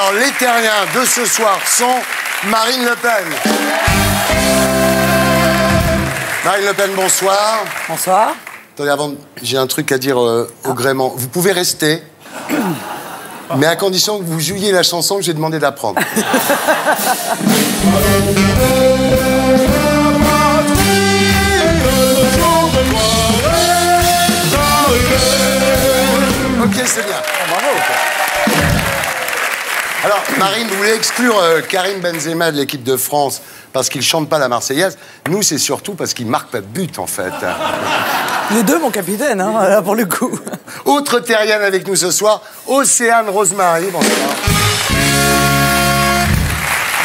Alors, les terriens de ce soir sont Marine Le Pen. Marine Le Pen, bonsoir. Bonsoir. Attendez, avant, j'ai un truc à dire au gréement. Vous pouvez rester, mais à condition que vous jouiez la chanson que j'ai demandé d'apprendre. Ok, c'est bien. Bravo. Alors, Marine, vous voulez exclure Karim Benzema de l'équipe de France parce qu'il chante pas la Marseillaise. Nous, c'est surtout parce qu'il marque pas de but, en fait. Les deux, mon capitaine, hein, là, pour le coup. Autre terrienne avec nous ce soir, Océane Rosemary. Bonsoir.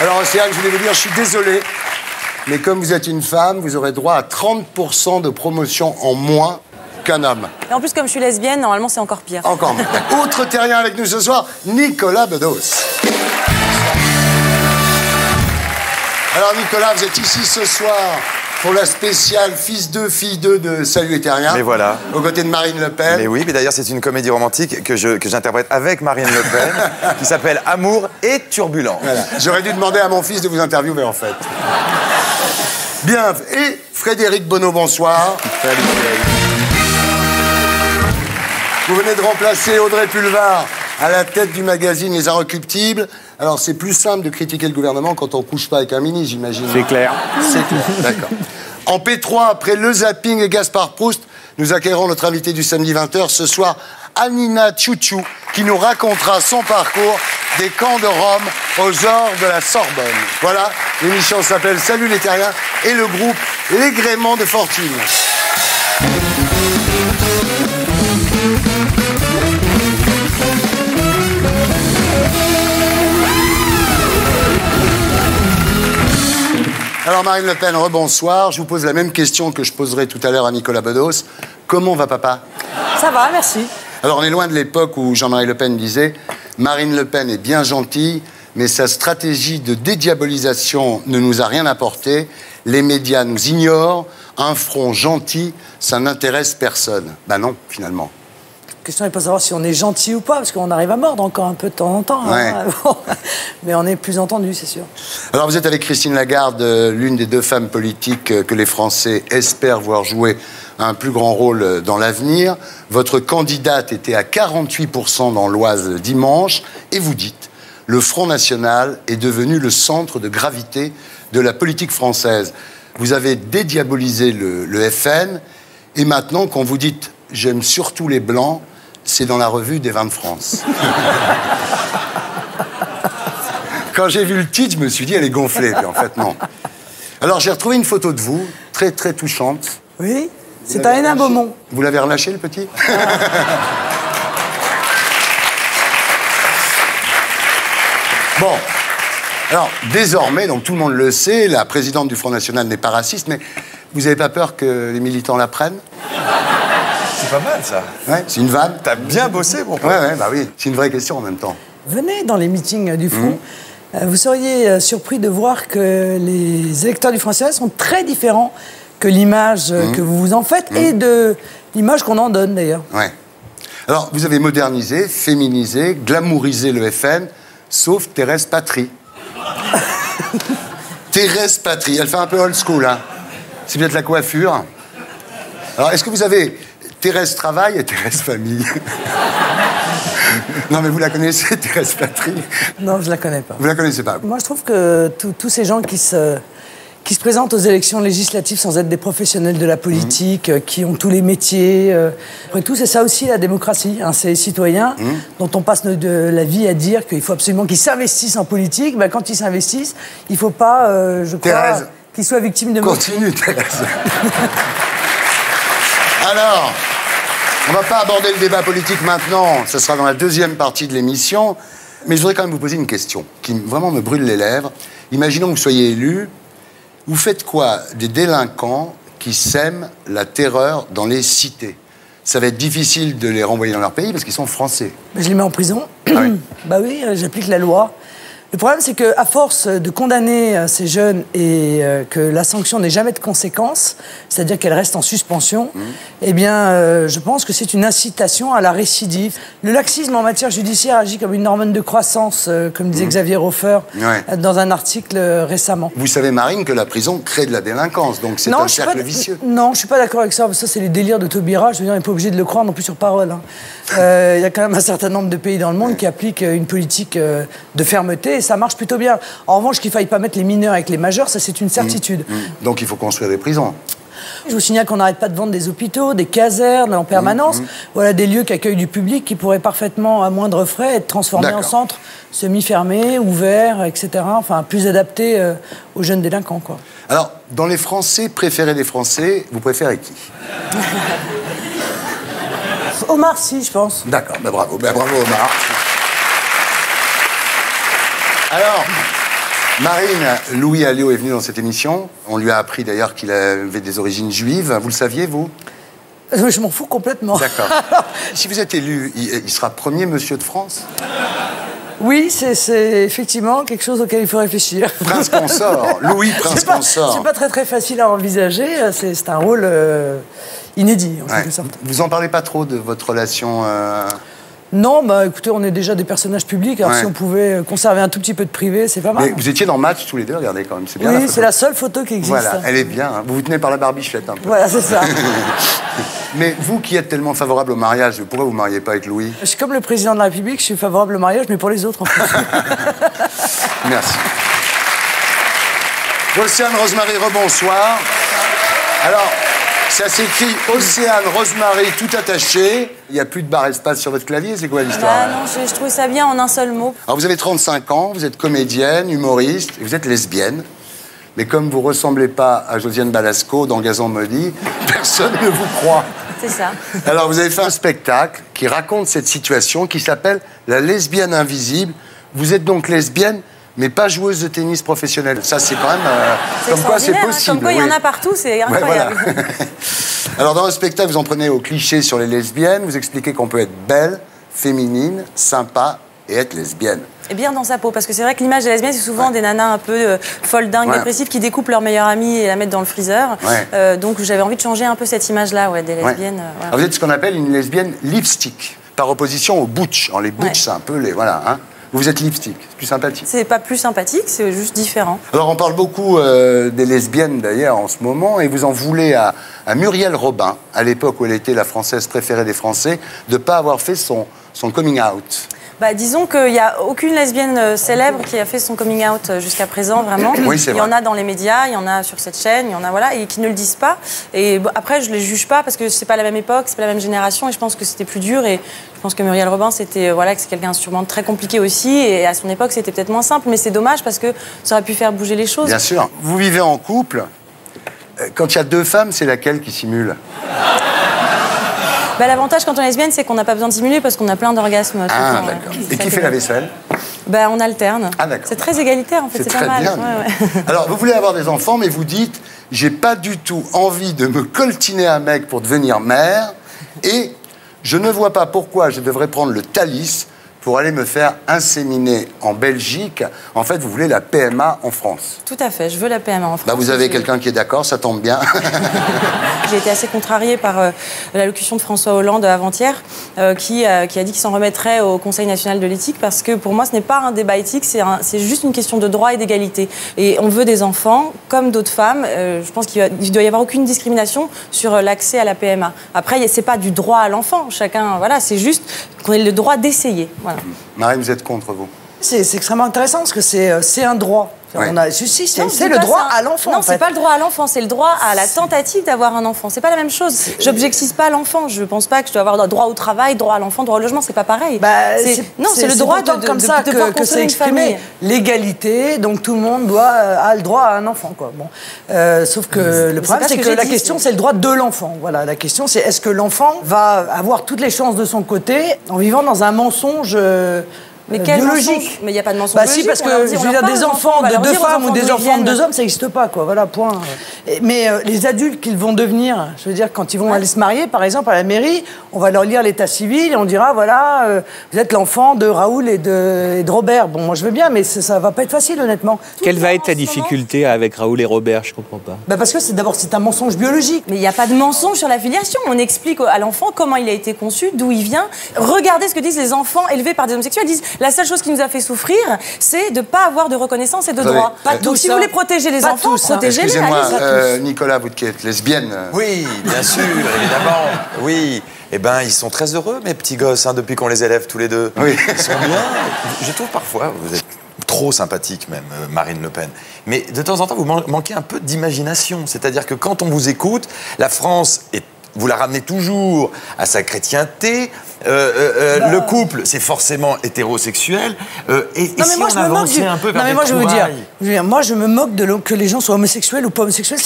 Alors, Océane, je voulais vous dire, je suis désolé, mais comme vous êtes une femme, vous aurez droit à 30% de promotion en moins qu'un homme. Et en plus, comme je suis lesbienne, normalement, c'est encore pire. Encore mieux. Autre terrien avec nous ce soir, Nicolas Bedos. Alors, Nicolas, vous êtes ici ce soir pour la spéciale Fils 2, Fille 2 de Salut les terriens. Mais voilà. Aux côtés de Marine Le Pen. Mais oui, mais d'ailleurs, c'est une comédie romantique que j'interprète avec Marine Le Pen, qui s'appelle Amour et Turbulence. Voilà. J'aurais dû demander à mon fils de vous interviewer, en fait. Bien. Et Frédéric Bonneau, bonsoir. Salut, Frédéric. Vous venez de remplacer Audrey Pulvar à la tête du magazine Les Inrecuptibles. Alors, c'est plus simple de critiquer le gouvernement quand on couche pas avec un ministre, j'imagine. C'est clair. C'est clair, d'accord. En P3, après le zapping et Gaspard Proust, nous accueillerons notre invité du samedi 20h ce soir, Anina Tchouchou, qui nous racontera son parcours des camps de Rome aux ors de la Sorbonne. Voilà, l'émission s'appelle Salut les terriens et le groupe Les Gréments de Fortune. Alors Marine Le Pen, rebonsoir. Je vous pose la même question que je poserai tout à l'heure à Nicolas Bedos. Comment va papa? Ça va, merci. Alors on est loin de l'époque où Jean-Marie Le Pen disait « Marine Le Pen est bien gentille, mais sa stratégie de dédiabolisation ne nous a rien apporté. Les médias nous ignorent. Un front gentil, ça n'intéresse personne. » Ben non, finalement. La question n'est pas de savoir si on est gentil ou pas, parce qu'on arrive à mordre encore un peu de temps en temps. Ouais. Hein. Bon. Mais on est plus entendu, c'est sûr. Alors vous êtes avec Christine Lagarde, l'une des deux femmes politiques que les Français espèrent voir jouer un plus grand rôle dans l'avenir. Votre candidate était à 48% dans l'Oise dimanche, et vous dites « Le Front National est devenu le centre de gravité de la politique française ». Vous avez dédiabolisé le FN, et maintenant, quand vous dites « J'aime surtout les Blancs », c'est dans la revue des vins de France. Quand j'ai vu le titre, je me suis dit, elle est gonflée. Puis en fait, non. Alors, j'ai retrouvé une photo de vous, très, très touchante. Oui, c'est un Hénin Beaumont. Vous l'avez relâché, le petit? Bon. Alors, désormais, donc tout le monde le sait, la présidente du Front National n'est pas raciste, mais vous n'avez pas peur que les militants la prennent? C'est pas mal, ça. Ouais, c'est une vanne. T'as bien bossé, mon pote. Ouais, bah oui. C'est une vraie question en même temps. Venez dans les meetings du Front. Vous seriez surpris de voir que les électeurs du Front National sont très différents que l'image que vous vous en faites et de l'image qu'on en donne, d'ailleurs. Ouais. Alors, vous avez modernisé, féminisé, glamourisé le FN, sauf Thérèse Patry. Thérèse Patry, elle fait un peu old school, hein. C'est peut-être la coiffure. Alors, est-ce que vous avez Thérèse Travail et Thérèse Famille? Non, mais vous la connaissez, Thérèse Patry? Non, je la connais pas. Vous la connaissez pas? Moi, je trouve que tous ces gens qui se présentent aux élections législatives sans être des professionnels de la politique, qui ont tous les métiers. Après tout, c'est ça aussi la démocratie. Hein, c'est les citoyens dont on passe de la vie à dire qu'il faut absolument qu'ils s'investissent en politique. Ben, quand ils s'investissent, il ne faut pas, je crois, qu'ils soient victimes de... Continue, Thérèse. Alors, on ne va pas aborder le débat politique maintenant. Ce sera dans la deuxième partie de l'émission. Mais je voudrais quand même vous poser une question qui vraiment me brûle les lèvres. Imaginons que vous soyez élu. Vous faites quoi des délinquants qui sèment la terreur dans les cités? Ça va être difficile de les renvoyer dans leur pays parce qu'ils sont français. Je les mets en prison. Ah oui. Bah oui, j'applique la loi. Le problème, c'est qu'à force de condamner ces jeunes et que la sanction n'ait jamais de conséquences, c'est-à-dire qu'elle reste en suspension, eh bien, je pense que c'est une incitation à la récidive. Le laxisme en matière judiciaire agit comme une hormone de croissance, comme disait Xavier Hofer dans un article récemment. Vous savez, Marine, que la prison crée de la délinquance, donc c'est un cercle vicieux. Donc il faut construire des prisons. Je vous signale qu'on n'arrête pas de vendre des hôpitaux, des casernes en permanence. Voilà des lieux qui accueillent du public qui pourraient parfaitement, à moindre frais, être transformés en centres semi-fermés, ouverts, etc. Enfin, plus adaptés aux jeunes délinquants, quoi. Alors, dans les Français préférés des Français, vous préférez qui? Omar Sy, je pense. D'accord, ben bravo. Ben bravo, Omar. Alors, Marine, Louis Alliot est venu dans cette émission. On lui a appris d'ailleurs qu'il avait des origines juives. Vous le saviez, vous? Je m'en fous complètement. D'accord. Si vous êtes élu, il sera premier monsieur de France? Oui, c'est effectivement quelque chose auquel il faut réfléchir. Prince consort, Louis Prince consort. C'est pas très facile à envisager. C'est un rôle inédit, en quelque sorte. Vous en parlez pas trop de votre relation Non, bah écoutez, on est déjà des personnages publics, alors si on pouvait conserver un tout petit peu de privé, c'est pas mal. Mais vous étiez dans Match tous les deux, regardez quand même, c'est bien. Oui, c'est la seule photo qui existe. Voilà, elle est bien, hein. Vous vous tenez par la barbichette un peu. Voilà, c'est ça. Mais vous qui êtes tellement favorable au mariage, pourquoi vous ne mariez pas avec Louis? Je suis comme le président de la République, je suis favorable au mariage, mais pour les autres en plus. Merci. Océane Rosemary, rebonsoir. Alors, ça s'écrit Océane Rosemary tout attaché. Il n'y a plus de barre espace sur votre clavier, c'est quoi l'histoire? Non, je trouvais ça bien en un seul mot. Alors vous avez 35 ans, vous êtes comédienne, humoriste, et vous êtes lesbienne. Mais comme vous ne ressemblez pas à Josiane Balasco dans Gazan maudit, personne ne vous croit. C'est ça. Alors vous avez fait un spectacle qui raconte cette situation qui s'appelle La lesbienne invisible. Vous êtes donc lesbienne, mais pas joueuse de tennis professionnelle. Ça, c'est quand même... comme quoi, c'est possible. Comme quoi, il y en a partout, c'est incroyable. Ouais, voilà. Alors, dans le spectacle, vous en prenez aux clichés sur les lesbiennes. Vous expliquez qu'on peut être belle, féminine, sympa et être lesbienne. Et bien dans sa peau, parce que c'est vrai que l'image des lesbiennes, c'est souvent des nanas un peu folles, dingues, dépressives, qui découpent leur meilleure amie et la mettent dans le freezer. Donc j'avais envie de changer un peu cette image-là, des lesbiennes. Alors, vous êtes ce qu'on appelle une lesbienne lipstick, par opposition aux butch. Les butch, c'est un peu les... Voilà, hein. Vous êtes lipstick, c'est plus sympathique. C'est pas plus sympathique, c'est juste différent. Alors on parle beaucoup des lesbiennes d'ailleurs en ce moment, et vous en voulez à Muriel Robin, à l'époque où elle était la Française préférée des Français, de ne pas avoir fait son coming out. Bah, disons qu'il n'y a aucune lesbienne célèbre qui a fait son coming out jusqu'à présent, vraiment. Oui, c'est vrai. Il y en a dans les médias, il y en a sur cette chaîne, il y en a, voilà, et qui ne le disent pas. Et bon, après, je ne les juge pas parce que c'est pas la même époque, c'est pas la même génération, et je pense que c'était plus dur. Et je pense que Muriel Robin, c'était, que c'est quelqu'un sûrement très compliqué aussi, et à son époque, c'était peut-être moins simple, mais c'est dommage parce que ça aurait pu faire bouger les choses. Bien sûr. Vous vivez en couple. Quand il y a deux femmes, c'est laquelle qui simule? L'avantage quand on est lesbienne, c'est qu'on n'a pas besoin de simuler parce qu'on a plein d'orgasmes. Ah, d'accord. Et qui fait la vaisselle? On alterne. Ah, d'accord. C'est très égalitaire, en fait, c'est pas mal. Bien. Alors, vous voulez avoir des enfants, mais vous dites, j'ai pas du tout envie de me coltiner un mec pour devenir mère, et je ne vois pas pourquoi je devrais prendre le Thalys pour aller me faire inséminer en Belgique. En fait, vous voulez la PMA en France. Tout à fait, je veux la PMA en France. Vous avez quelqu'un qui est d'accord, ça tombe bien. J'ai été assez contrariée par l'allocution de François Hollande avant-hier, qui a dit qu'il s'en remettrait au Conseil national de l'éthique, parce que pour moi, ce n'est pas un débat éthique, c'est juste une question de droit et d'égalité. Et on veut des enfants, comme d'autres femmes. Je pense qu'il ne doit y avoir aucune discrimination sur l'accès à la PMA. Après, ce n'est pas du droit à l'enfant. Chacun, voilà, c'est juste qu'on ait le droit d'essayer. Voilà. Marine, vous êtes contre, vous? C'est extrêmement intéressant parce que c'est un droit. Ouais. C'est le droit à l'enfant. Non, c'est pas le droit à l'enfant, c'est le droit à la tentative d'avoir un enfant. C'est pas la même chose. J'objective pas l'enfant. Je pense pas que je dois avoir droit au travail, droit à l'enfant, droit au logement. C'est pas pareil. C'est le droit de comme ça que c'est exprimé. L'égalité, donc tout le monde a le droit à un enfant, quoi. Bon, sauf que le problème, c'est que la question, c'est le droit de l'enfant. Voilà, la question, c'est est-ce que l'enfant va avoir toutes les chances de son côté en vivant dans un mensonge biologique. Mais il n'y a pas de mensonge Bah biologique. si, parce que je veux dire, des enfants de deux femmes ou des enfants de deux hommes, ça n'existe pas, quoi. Voilà, point. Mais les adultes qu'ils vont devenir, je veux dire, quand ils vont aller se marier, par exemple, à la mairie, on va leur lire l'état civil et on dira, voilà, vous êtes l'enfant de Raoul et de Robert. Bon, moi je veux bien, mais ça va pas être facile, honnêtement. Quelle va être ta difficulté avec Raoul et Robert? Je comprends pas. Bah parce que c'est un mensonge biologique. Mais il n'y a pas de mensonge sur la filiation. On explique à l'enfant comment il a été conçu, d'où il vient. Regardez ce que disent les enfants élevés par des homosexuels. Ils disent, la seule chose qui nous a fait souffrir, c'est de ne pas avoir de reconnaissance et de droits. Donc si vous voulez protéger les enfants, protégez-les. Excusez-moi, Nicolas, vous qui êtes lesbienne. Oui, bien sûr, évidemment. Oui. Eh ben, ils sont très heureux, mes petits gosses, hein, depuis qu'on les élève tous les deux. Oui. Ils sont bien. Je trouve parfois, vous êtes trop sympathique même, Marine Le Pen. Mais de temps en temps, vous manquez un peu d'imagination. C'est-à-dire que quand on vous écoute, la France vous la ramenez toujours à sa chrétienté. Le couple, c'est forcément hétérosexuel. Et si on avançait un peu vers des moi, je veux trouvailles... dire, moi, je me moque que les gens soient homosexuels ou pas homosexuels.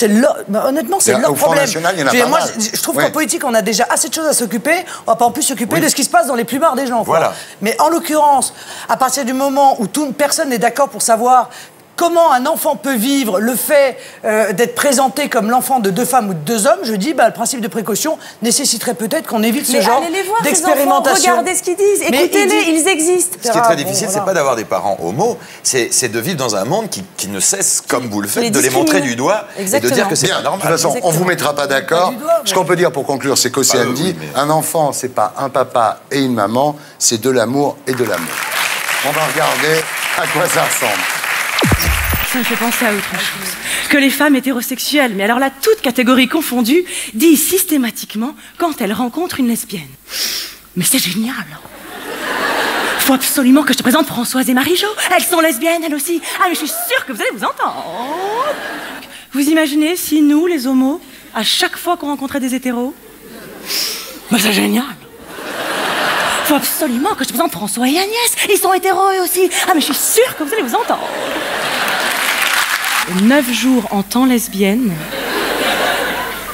Honnêtement, c'est leur problème. Je trouve qu'en politique, on a déjà assez de choses à s'occuper. On va pas en plus s'occuper de ce qui se passe dans les plupart des gens. Voilà. Mais en l'occurrence, à partir du moment où personne n'est d'accord pour savoir comment un enfant peut vivre le fait d'être présenté comme l'enfant de deux femmes ou de deux hommes, je dis, le principe de précaution nécessiterait peut-être qu'on évite ce genre d'expérimentation. Regardez ce qu'ils disent, écoutez-les, ils existent. Ce qui est très difficile, c'est pas d'avoir des parents homo, c'est de vivre dans un monde qui ne cesse, comme vous le faites, de les montrer du doigt et de dire que c'est pas normal. De toute façon, on vous mettra pas d'accord. Ce qu'on peut dire pour conclure, c'est qu'Océane dit, un enfant, c'est pas un papa et une maman, c'est de l'amour et de l'amour. On va regarder à quoi ça ressemble. Ça me fait penser à autre chose. Que les femmes hétérosexuelles, mais alors là, toutes catégories confondues, disent systématiquement quand elles rencontrent une lesbienne. Mais c'est génial. Faut absolument que je te présente Françoise et Marie-Jo. Elles sont lesbiennes, elles aussi. Ah, mais je suis sûre que vous allez vous entendre. Vous imaginez si nous, les homos, à chaque fois qu'on rencontrait des hétéros, c'est génial. Faut absolument que je te présente François et Agnès. Ils sont hétéros eux aussi. Ah, mais je suis sûre que vous allez vous entendre. 9 jours en temps lesbienne,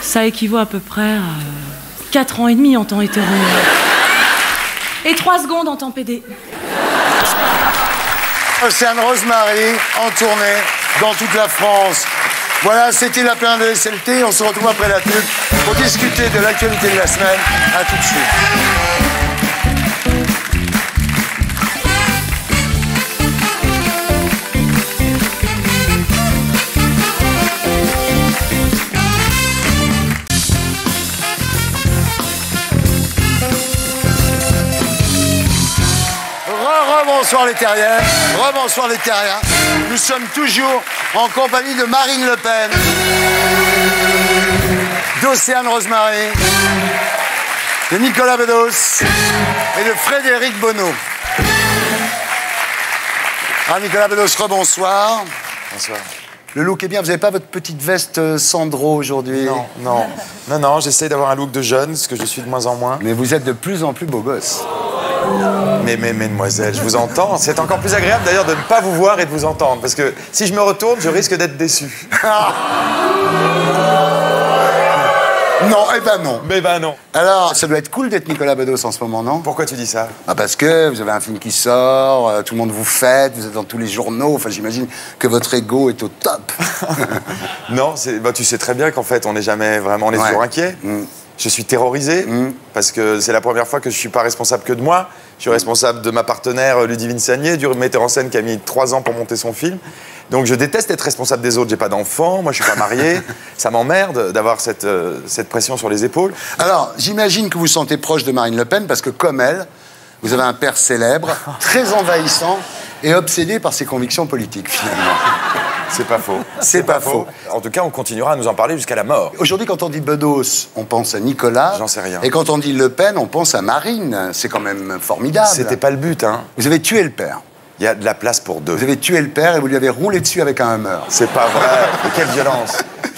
ça équivaut à peu près à 4 ans et demi en temps hétéro. Et 3 secondes en temps PD. Océane Rosemary en tournée dans toute la France. Voilà, c'était la pleine de SLT. On se retrouve après la pub pour discuter de l'actualité de la semaine. À tout de suite. Rebonsoir les terriens, rebonsoir les terriens. Nous sommes toujours en compagnie de Marine Le Pen, d'Océane Rosemary, de Nicolas Bedos et de Frédéric Bonneau. Ah, Nicolas Bedos, rebonsoir. Bonsoir. Le look est bien, vous n'avez pas votre petite veste Sandro aujourd'hui? Non, j'essaie d'avoir un look de jeune, ce que je suis de moins en moins. Mais vous êtes de plus en plus beau gosse. Mais mesdemoiselles, je vous entends. C'est encore plus agréable d'ailleurs de ne pas vous voir et de vous entendre. Parce que si je me retourne, je risque d'être déçu. Non, eh ben non. Mais ben non. Alors, ça doit être cool d'être Nicolas Bedos en ce moment, non? Pourquoi tu dis ça? Parce que vous avez un film qui sort, tout le monde vous fête, vous êtes dans tous les journaux, enfin j'imagine que votre ego est au top. Non, tu sais très bien qu'en fait, on n'est jamais vraiment, on est toujours inquiet. Je suis terrorisé parce que c'est la première fois que je ne suis pas responsable que de moi. Je suis responsable de ma partenaire Ludivine Sagnier, du metteur en scène qui a mis 3 ans pour monter son film. Donc je déteste être responsable des autres. J'ai pas d'enfant, moi je suis pas marié. Ça m'emmerde d'avoir cette pression sur les épaules. Alors, j'imagine que vous vous sentez proche de Marine Le Pen parce que comme elle, vous avez un père célèbre, très envahissant et obsédé par ses convictions politiques finalement. C'est pas faux. C'est pas faux. En tout cas, on continuera à nous en parler jusqu'à la mort. Aujourd'hui, quand on dit Bedos, on pense à Nicolas. J'en sais rien. Et quand on dit Le Pen, on pense à Marine. C'est quand même formidable. C'était pas le but, hein. Vous avez tué le père. Il y a de la place pour 2. Vous avez tué le père et vous lui avez roulé dessus avec un Hummer. C'est pas vrai. Mais quelle violence.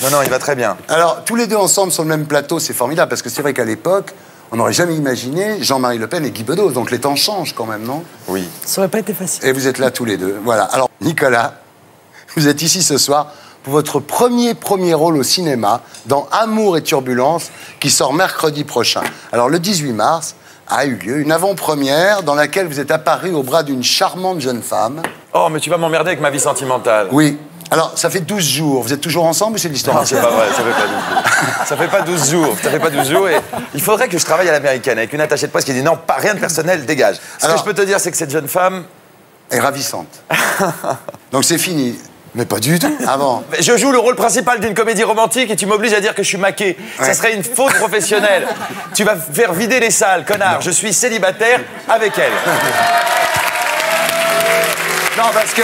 Non, il va très bien. Alors, tous les deux ensemble sur le même plateau, c'est formidable. Parce que c'est vrai qu'à l'époque, on n'aurait jamais imaginé Jean-Marie Le Pen et Guy Bedos. Donc les temps changent quand même, non? Oui. Ça aurait pas été facile. Et vous êtes là tous les deux. Voilà. Alors, Nicolas, vous êtes ici ce soir pour votre premier rôle au cinéma dans Amour et Turbulence, qui sort mercredi prochain. Alors, le 18 mars, a eu lieu, une avant-première dans laquelle vous êtes apparu au bras d'une charmante jeune femme. Oh, mais tu vas m'emmerder avec ma vie sentimentale. Oui. Alors, ça fait 12 jours. Vous êtes toujours ensemble ou c'est de l'histoire? Non, c'est pas vrai, ça fait pas 12 jours. Ça fait pas 12 jours. Ça fait pas 12 jours et il faudrait que je travaille à l'américaine avec une attachée de presse qui dit non, pas rien de personnel, dégage. Ce que je peux te dire, c'est que cette jeune femme est ravissante. Donc c'est fini. Mais pas du tout. Ah bon? Je joue le rôle principal d'une comédie romantique et tu m'obliges à dire que je suis maqué. Ouais. Ça serait une faute professionnelle. Tu vas faire vider les salles, connard. Non. Je suis célibataire avec elle. Non, parce que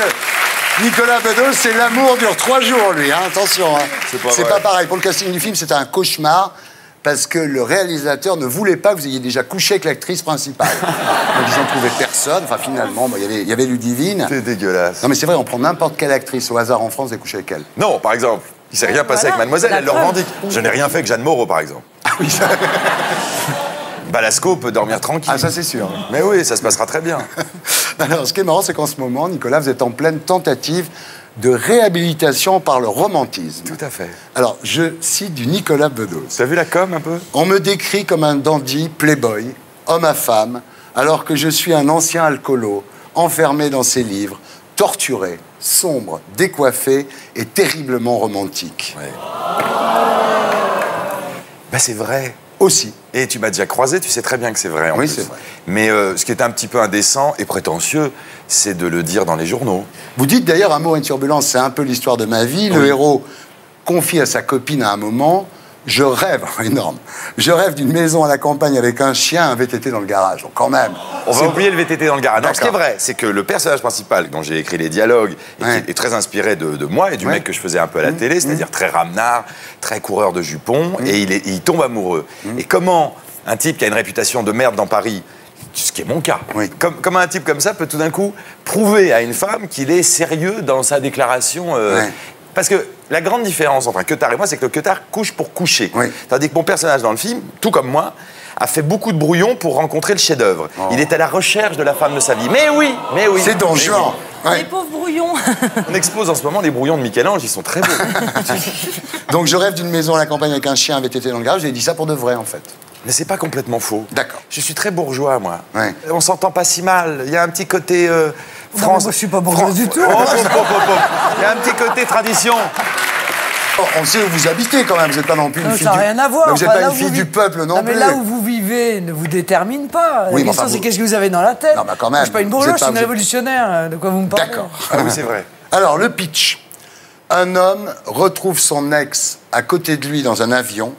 Nicolas Bedos, c'est l'amour dure 3 jours, lui. Hein. Attention, hein. C'est pas pareil. Pour le casting du film, c'était un cauchemar parce que le réalisateur ne voulait pas que vous ayez déjà couché avec l'actrice principale. Donc ils n'ont trouvé personne. Enfin, finalement, il y avait Ludivine. C'est dégueulasse. Non, mais c'est vrai, on prend n'importe quelle actrice au hasard en France et couche avec elle. Non, par exemple. Il s'est rien passé avec Mademoiselle, elle le revendique. Je n'ai rien fait avec Jeanne Moreau, par exemple. Ah oui, ça... Balasco peut dormir tranquille. Ah, ça, c'est sûr. Mais oui, ça se passera très bien. Alors, ce qui est marrant, c'est qu'en ce moment, Nicolas, vous êtes en pleine tentative de réhabilitation par le romantisme. Tout à fait. Alors, je cite du Nicolas Bedos. Tu as vu la com un peu? On me décrit comme un dandy playboy, homme à femme, alors que je suis un ancien alcoolo, enfermé dans ses livres, torturé, sombre, décoiffé et terriblement romantique. Ouais. Ben, c'est vrai. Aussi. Et tu m'as déjà croisé, tu sais très bien que c'est vrai. Oui, c'est vrai. Mais ce qui est un petit peu indécent et prétentieux, c'est de le dire dans les journaux. Vous dites d'ailleurs, Amour et une turbulence, c'est un peu l'histoire de ma vie. Oui. Le héros confie à sa copine à un moment, je rêve, énorme, je rêve d'une maison à la campagne avec un chien, un VTT dans le garage. Donc quand même. On va oublier le VTT dans le garage. Non, ce qui est vrai, c'est que le personnage principal, dont j'ai écrit les dialogues, et qui est très inspiré de moi et du mec que je faisais un peu à la télé, c'est-à-dire très ramenard, très coureur de jupons, et il tombe amoureux. Et comment un type qui a une réputation de merde dans Paris, ce qui est mon cas, comment un type comme ça peut tout d'un coup prouver à une femme qu'il est sérieux dans sa déclaration Parce que la grande différence entre un queutard et moi, c'est que le queutard couche pour coucher. Tandis que mon personnage dans le film, tout comme moi, a fait beaucoup de brouillons pour rencontrer le chef-d'œuvre. Oh. Il est à la recherche de la femme de sa vie. Mais oui. C'est Don Juan. Les pauvres brouillons. On expose en ce moment les brouillons de Michel-Ange, ils sont très beaux. Donc je rêve d'une maison à la campagne avec un chien, un VTT dans le garage. J'ai dit ça pour de vrai, en fait. Mais c'est pas complètement faux. D'accord. Je suis très bourgeois, moi. On s'entend pas si mal. Il y a un petit côté France. Non, je suis pas bourgeois du tout. Il y a un petit côté tradition. Oh, on sait où vous habitez quand même, vous n'êtes pas non plus une fille ça n'a rien à voir. Vous n'êtes pas une fille du peuple non plus. Mais là où vous vivez ne vous détermine pas. Oui, la question, c'est qu'est-ce que vous avez dans la tête. Non, mais quand même. Je ne suis pas une bourgeoise, je suis une révolutionnaire. De quoi vous me parlez? D'accord. Ah oui, c'est vrai. Alors, le pitch. Un homme retrouve son ex à côté de lui dans un avion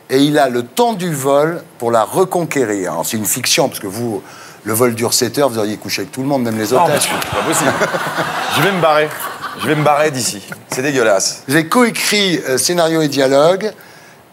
et il a le temps du vol pour la reconquérir. Alors, c'est une fiction, parce que vous, le vol dure 7 heures, vous auriez couché avec tout le monde, même les otages. C'est pas possible. Je vais me barrer. Je vais me barrer d'ici. C'est dégueulasse. J'ai coécrit scénario et dialogue,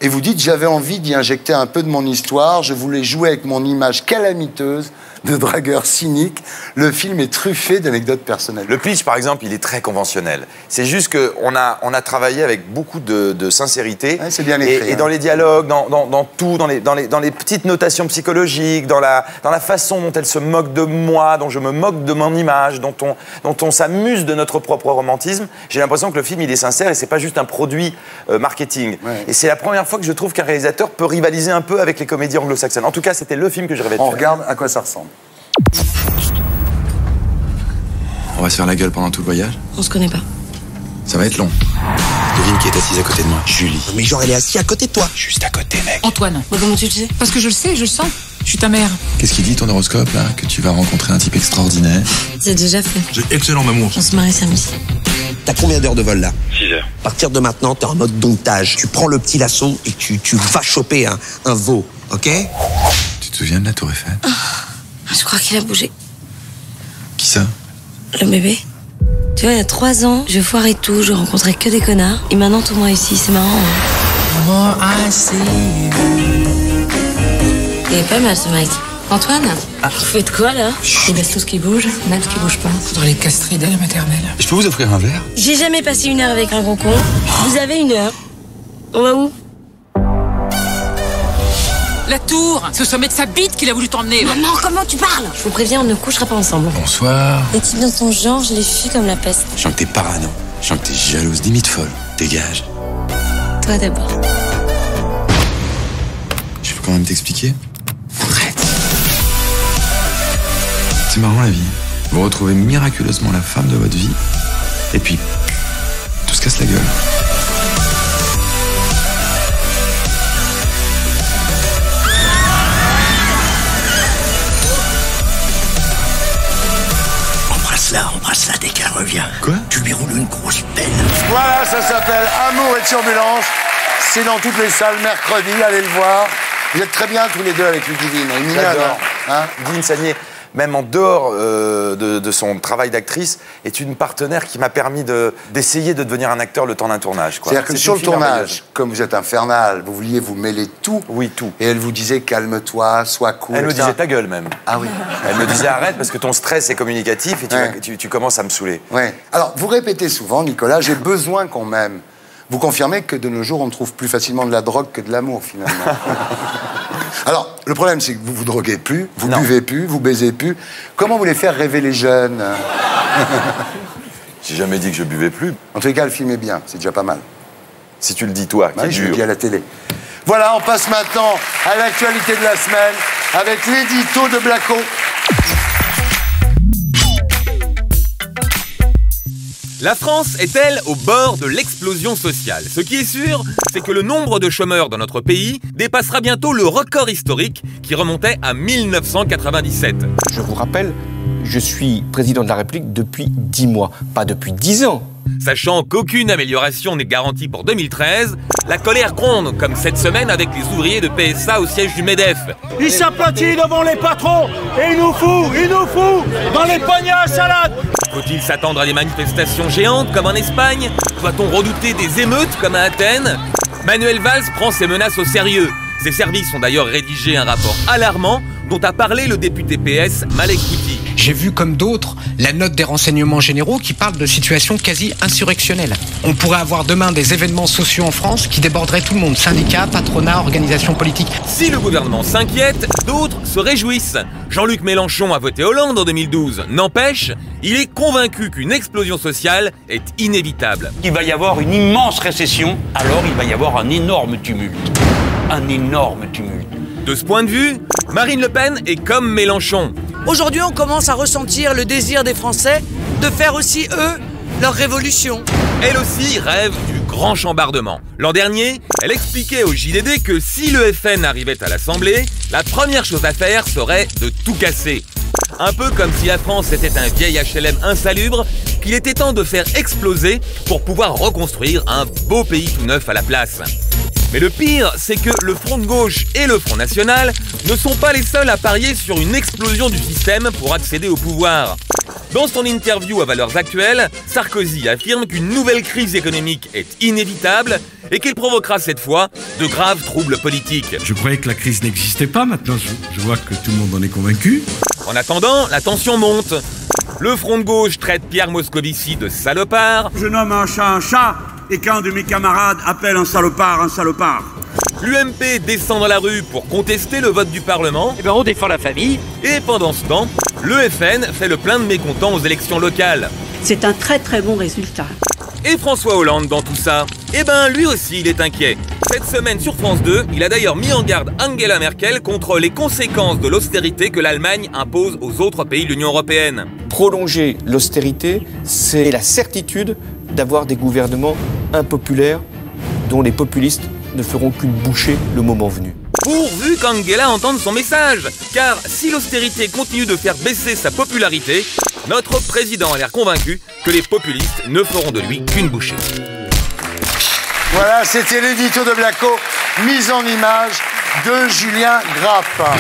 et vous dites, j'avais envie d'y injecter un peu de mon histoire, je voulais jouer avec mon image calamiteuse de dragueur cynique. Le film est truffé d'anecdotes personnelles. Le pitch, par exemple, il est très conventionnel. C'est juste qu'on a travaillé avec beaucoup de sincérité. Ouais, c'est bien écrit. Et dans les dialogues, dans tout, dans les petites notations psychologiques, dans la façon dont elle se moque de moi, dont je me moque de mon image, dont on s'amuse de notre propre romantisme, j'ai l'impression que le film, il est sincère et c'est pas juste un produit marketing. Ouais. Et c'est la première fois que je trouve qu'un réalisateur peut rivaliser un peu avec les comédies anglo-saxonnes. En tout cas, c'était le film que je rêvais de faire. On regarde à quoi ça ressemble. On va se faire la gueule pendant tout le voyage? On se connaît pas. Ça va être long. Devine qui est assise à côté de moi. Julie. Mais genre, elle est assise à côté de toi. Juste à côté, mec. Antoine. Mais comment tu le sais? Parce que je le sais, je le sens. Je suis ta mère. Qu'est-ce qu'il dit ton horoscope, là? Que tu vas rencontrer un type extraordinaire? C'est déjà fait. C'est excellent, maman. On se marie samedi. T'as combien d'heures de vol, là? 6 heures. À partir de maintenant, t'es en mode domptage. Tu prends le petit lasso et tu vas choper un veau, ok? Tu te souviens de la Tour Eiffel? Je crois qu'il a bougé. Qui ça? Le bébé. Tu vois, il y a 3 ans, je foirais tout, je rencontrais que des connards. Et maintenant, tout le monde ici, c'est marrant. Hein. Il est pas mal, ce mec. Antoine, vous faites quoi, là? Il baisse tout ce qui bouge, même ce qui bouge pas. Faudrait les castrer dès la maternelle. Je peux vous offrir un verre? J'ai jamais passé 1 heure avec un gros con. Vous avez 1 heure. On va où? La tour, c'est au sommet de sa bite qu'il a voulu t'emmener. Maman, comment tu parles? Je vous préviens, on ne couchera pas ensemble. Bonsoir. Les types dans ton genre, je les fuis comme la peste. Je sens que t'es parano. Je sens que t'es jalouse, limite folle. Dégage. Toi d'abord. Je peux quand même t'expliquer? Arrête. C'est marrant la vie. Vous retrouvez miraculeusement la femme de votre vie, et puis tout se casse la gueule. Embrasse-la dès qu'elle revient. Quoi? Tu lui roules une grosse pelle. Voilà, ça s'appelle Amour et Turbulence. C'est dans toutes les salles mercredi, allez le voir. Vous êtes très bien tous les deux avec Ludivine. J'adore. Hein, Ludivine Sagnier, même en dehors de son travail d'actrice, est une partenaire qui m'a permis d'essayer de devenir un acteur le temps d'un tournage. C'est-à-dire que sur le tournage, comme vous êtes infernal, vous vouliez vous mêler tout. Oui, tout. Et elle vous disait calme-toi, sois cool. Elle me disait ta gueule même. Ah oui. Elle me disait arrête parce que ton stress est communicatif et tu commences à me saouler. Ouais. Alors, vous répétez souvent, Nicolas, j'ai besoin qu'on m'aime. Vous confirmez que de nos jours, on trouve plus facilement de la drogue que de l'amour, finalement. Alors, le problème, c'est que vous vous droguez plus, vous buvez plus, vous baisez plus. Comment vous voulez faire rêver les jeunes? J'ai jamais dit que je buvais plus. En tous les cas, le film est bien, c'est déjà pas mal. Si tu le dis, toi, qui est je le dur. dis à la télé. Voilà, on passe maintenant à l'actualité de la semaine avec l'édito de Blacko. La France est-elle au bord de l'explosion sociale? Ce qui est sûr, c'est que le nombre de chômeurs dans notre pays dépassera bientôt le record historique qui remontait à 1997. Je vous rappelle, je suis président de la République depuis 10 mois, pas depuis 10 ans. Sachant qu'aucune amélioration n'est garantie pour 2013, la colère gronde, comme cette semaine avec les ouvriers de PSA au siège du MEDEF. Il s'aplatit devant les patrons et il nous fout dans les paniers à salade. Faut-il s'attendre à des manifestations géantes comme en Espagne? Doit-on redouter des émeutes comme à Athènes? Manuel Valls prend ses menaces au sérieux. Ses services ont d'ailleurs rédigé un rapport alarmant dont a parlé le député PS Malek Bouti. J'ai vu comme d'autres la note des renseignements généraux qui parle de situations quasi insurrectionnelles. On pourrait avoir demain des événements sociaux en France qui déborderaient tout le monde, syndicats, patronat, organisations politiques. Si le gouvernement s'inquiète, d'autres se réjouissent. Jean-Luc Mélenchon a voté Hollande en 2012. N'empêche, il est convaincu qu'une explosion sociale est inévitable. Il va y avoir une immense récession, alors il va y avoir un énorme tumulte. Un énorme tumulte. De ce point de vue, Marine Le Pen est comme Mélenchon. Aujourd'hui, on commence à ressentir le désir des Français de faire aussi, eux, leur révolution. Elle aussi rêve du grand chambardement. L'an dernier, elle expliquait au JDD que si le FN arrivait à l'Assemblée, la première chose à faire serait de tout casser. Un peu comme si la France était un vieil HLM insalubre qu'il était temps de faire exploser pour pouvoir reconstruire un beau pays tout neuf à la place. Mais le pire, c'est que le Front de gauche et le Front national ne sont pas les seuls à parier sur une explosion du système pour accéder au pouvoir. Dans son interview à Valeurs Actuelles, Sarkozy affirme qu'une nouvelle crise économique est inévitable et qu'elle provoquera cette fois de graves troubles politiques. Je croyais que la crise n'existait pas, maintenant je vois que tout le monde en est convaincu. En attendant, la tension monte. Le Front de gauche traite Pierre Moscovici de salopard. Je nomme un chat, et qu'un de mes camarades appelle un salopard. L'UMP descend dans la rue pour contester le vote du Parlement. Eh ben on défend la famille. Et pendant ce temps, le FN fait le plein de mécontents aux élections locales. C'est un très très bon résultat. Et François Hollande dans tout ça? Eh ben lui aussi il est inquiet. Cette semaine sur France 2, il a d'ailleurs mis en garde Angela Merkel contre les conséquences de l'austérité que l'Allemagne impose aux autres pays de l'Union européenne. Prolonger l'austérité, c'est la certitude d'avoir des gouvernements impopulaires dont les populistes ne feront qu'une bouchée le moment venu. Pourvu qu'Angela entende son message, car si l'austérité continue de faire baisser sa popularité, notre président a l'air convaincu que les populistes ne feront de lui qu'une bouchée. Voilà, c'était l'édito de Blacko, mise en image de Julien Grappe.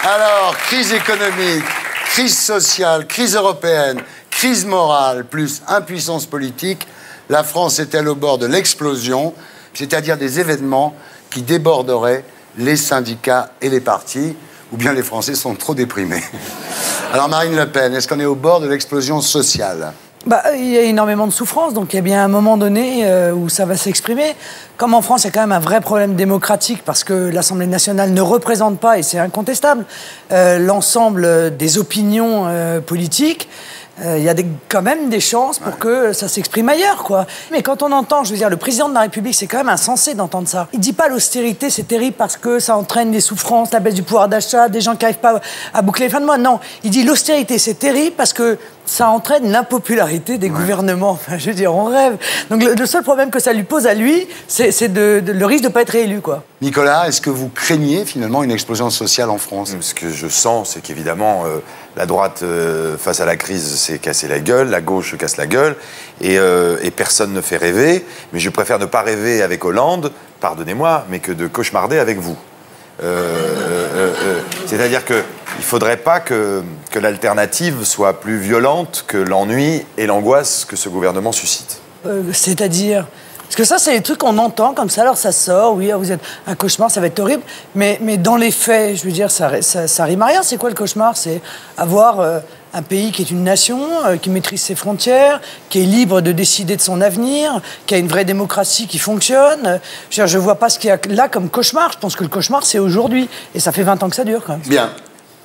Alors, crise économique, crise sociale, crise européenne, crise morale, plus impuissance politique, la France est-elle au bord de l'explosion, c'est-à-dire des événements qui déborderaient les syndicats et les partis, ou bien les Français sont trop déprimés. Alors Marine Le Pen, est-ce qu'on est au bord de l'explosion sociale ? Il y a énormément de souffrance, donc il y a bien un moment donné où ça va s'exprimer. Comme en France, il y a quand même un vrai problème démocratique parce que l'Assemblée nationale ne représente pas, et c'est incontestable, l'ensemble des opinions politiques. il y a quand même des chances pour que ça s'exprime ailleurs, quoi. Mais quand on entend, je veux dire, le président de la République, c'est quand même insensé d'entendre ça. Il dit pas l'austérité, c'est terrible parce que ça entraîne des souffrances, la baisse du pouvoir d'achat, des gens qui n'arrivent pas à boucler les fins de mois. Non, il dit l'austérité, c'est terrible parce que ça entraîne l'impopularité des gouvernements. Enfin, je veux dire, on rêve. Donc le seul problème que ça lui pose à lui, c'est le risque de ne pas être réélu, quoi. Nicolas, est-ce que vous craignez finalement une explosion sociale en France? Ce que je sens, c'est qu'évidemment, la droite, face à la crise, s'est cassée la gueule, la gauche se casse la gueule, et personne ne fait rêver. Mais je préfère ne pas rêver avec Hollande, pardonnez-moi, mais que de cauchemarder avec vous. C'est-à-dire qu'il ne faudrait pas que l'alternative soit plus violente que l'ennui et l'angoisse que ce gouvernement suscite. C'est-à-dire... Parce que ça, c'est les trucs qu'on entend comme ça, alors ça sort, oui, vous êtes un cauchemar, ça va être horrible, mais dans les faits, je veux dire, ça rime à rien. C'est quoi le cauchemar? C'est avoir un pays qui est une nation, qui maîtrise ses frontières, qui est libre de décider de son avenir, qui a une vraie démocratie qui fonctionne. Je vois pas ce qu'il y a là comme cauchemar. Je pense que le cauchemar, c'est aujourd'hui. Et ça fait 20 ans que ça dure, quand même. Bien.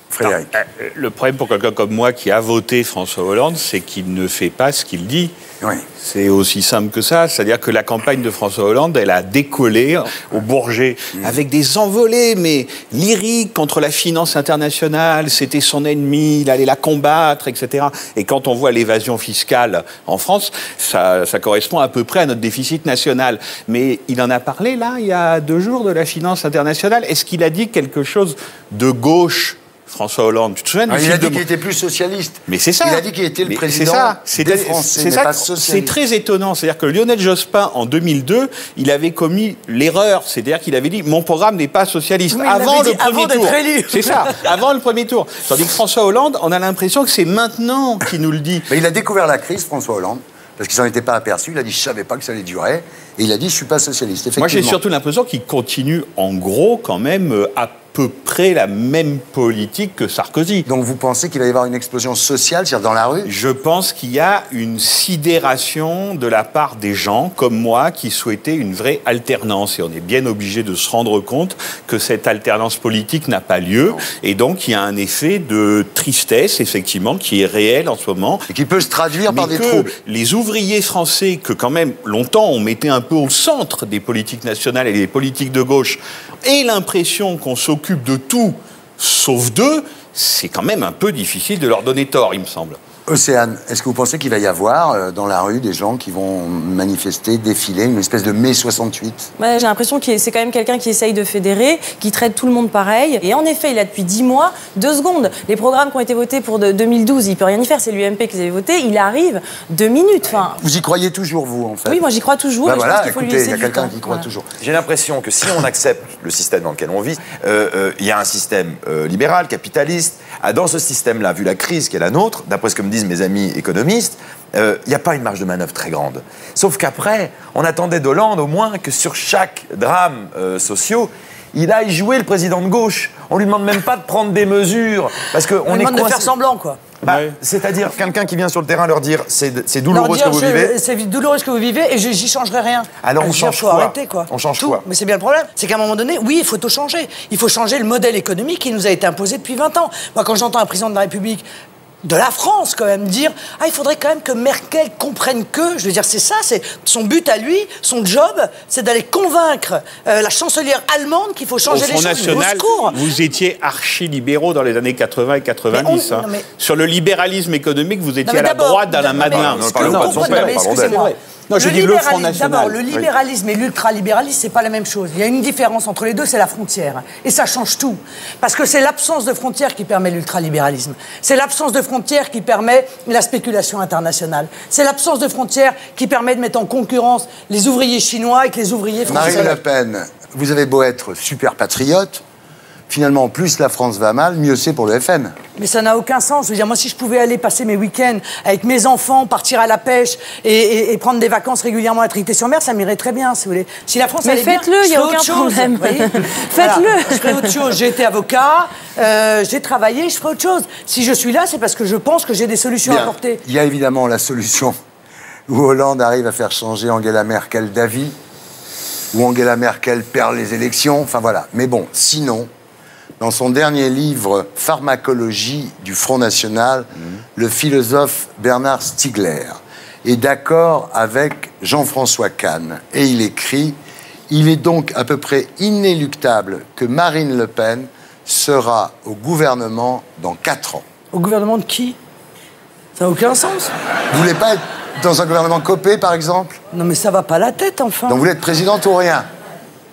Frédéric. Le problème pour quelqu'un comme moi qui a voté François Hollande, c'est qu'il ne fait pas ce qu'il dit. Oui. C'est aussi simple que ça. C'est-à-dire que la campagne de François Hollande, elle a décollé au Bourget avec des envolées, mais lyriques contre la finance internationale. C'était son ennemi, il allait la combattre, etc. Et quand on voit l'évasion fiscale en France, ça correspond à peu près à notre déficit national. Mais il en a parlé, là, il y a 2 jours, de la finance internationale. Est-ce qu'il a dit quelque chose de gauche, François Hollande? Tu te souviens du film? Il a dit qu'il était plus socialiste. Mais c'est ça. Il a dit qu'il était le président des Français, mais pas socialiste. C'est très étonnant. C'est-à-dire que Lionel Jospin, en 2002, il avait commis l'erreur. C'est-à-dire qu'il avait dit « Mon programme n'est pas socialiste » avant le premier tour. C'est ça, avant le premier tour. Tandis que François Hollande, on a l'impression que c'est maintenant qu'il nous le dit. Mais il a découvert la crise, François Hollande, parce qu'il s'en était pas aperçu. Il a dit « Je savais pas que ça allait durer ». Et il a dit « Je suis pas socialiste ». Moi, j'ai surtout l'impression qu'il continue, en gros, quand même, à peu près la même politique que Sarkozy. Donc vous pensez qu'il va y avoir une explosion sociale, c'est-à-dire dans la rue? Je pense qu'il y a une sidération de la part des gens, comme moi, qui souhaitaient une vraie alternance. Et on est bien obligé de se rendre compte que cette alternance politique n'a pas lieu. Et donc il y a un effet de tristesse, effectivement, qui est réel en ce moment. Et qui peut se traduire par des troubles. Les ouvriers français, que quand même, longtemps, on mettait un peu au centre des politiques nationales et des politiques de gauche, aient l'impression qu'on s'occupe de tout sauf d'eux, c'est quand même un peu difficile de leur donner tort, il me semble. Océane, est-ce que vous pensez qu'il va y avoir dans la rue des gens qui vont manifester, défiler, une espèce de mai 68? Ouais, j'ai l'impression que c'est quand même quelqu'un qui essaye de fédérer, qui traite tout le monde pareil. Et en effet, il a depuis 10 mois, 2 secondes. Les programmes qui ont été votés pour 2012, il peut rien y faire, c'est l'UMP qu'ils avaient voté. Il arrive 2 minutes. Enfin... Vous y croyez toujours, vous, en fait? Oui, moi j'y crois toujours. Bah et voilà, je pense qu'il faut lui laisser il y a quelqu'un qui du croit temps. toujours. J'ai l'impression que si on accepte le système dans lequel on vit, il y a un système libéral, capitaliste. Dans ce système-là, vu la crise qui est la nôtre, d'après ce que me disent mes amis économistes, il n'y a pas une marge de manœuvre très grande. Sauf qu'après, on attendait d'Hollande au moins que sur chaque drame social, il aille jouer le président de gauche. On lui demande même pas de prendre des mesures. Parce qu'on On lui demande de faire semblant, quoi. C'est-à-dire quelqu'un qui vient sur le terrain leur dire c'est douloureux ce que vous vivez. C'est douloureux ce que vous vivez et j'y changerai rien. Alors on change quoi? Arrêter, quoi. On change tout. quoi? Mais c'est bien le problème. C'est qu'à un moment donné, oui, il faut tout changer. Il faut changer le modèle économique qui nous a été imposé depuis 20 ans. Moi, quand j'entends un président de la République de la France, quand même, dire « Ah, il faudrait quand même que Merkel comprenne que... » Je veux dire, c'est ça, c'est son but à lui, son job, c'est d'aller convaincre la chancelière allemande qu'il faut changer les choses. National, vous étiez archi-libéraux dans les années 80 et 90. Sur le libéralisme économique, vous étiez à la droite d'Alain Madelin. Excusez-moi. Non, je dis le Front National. D'abord, le libéralisme et l'ultralibéralisme, c'est pas la même chose. Il y a une différence entre les deux, c'est la frontière. Et ça change tout. Parce que c'est l'absence de frontières qui permet l'ultralibéralisme. C'est l'absence de frontières qui permet la spéculation internationale. C'est l'absence de frontières qui permet de mettre en concurrence les ouvriers chinois avec les ouvriers français. Marine Le Pen, vous avez beau être super patriote, finalement, plus la France va mal, mieux c'est pour le FN. Mais ça n'a aucun sens. Je veux dire, moi, si je pouvais aller passer mes week-ends avec mes enfants, partir à la pêche et prendre des vacances régulièrement à Trinité-sur-Mer, ça m'irait très bien, si vous voulez. Si la France allait bien, faites-le, il n'y a aucun problème. Faites-le. Voilà. Je ferai autre chose. J'ai été avocat, j'ai travaillé, je ferai autre chose. Si je suis là, c'est parce que je pense que j'ai des solutions à apporter. Il y a évidemment la solution où Hollande arrive à faire changer Angela Merkel d'avis, où Angela Merkel perd les élections, enfin voilà. Mais bon, sinon... dans son dernier livre « Pharmacologie du Front National », le philosophe Bernard Stiegler est d'accord avec Jean-François Kahn. Et il écrit « Il est donc à peu près inéluctable que Marine Le Pen sera au gouvernement dans 4 ans. » Au gouvernement de qui? Ça n'a aucun sens. Vous voulez pas être dans un gouvernement Copé, par exemple? Non, mais ça va pas la tête, enfin. Donc vous voulez être présidente ou rien?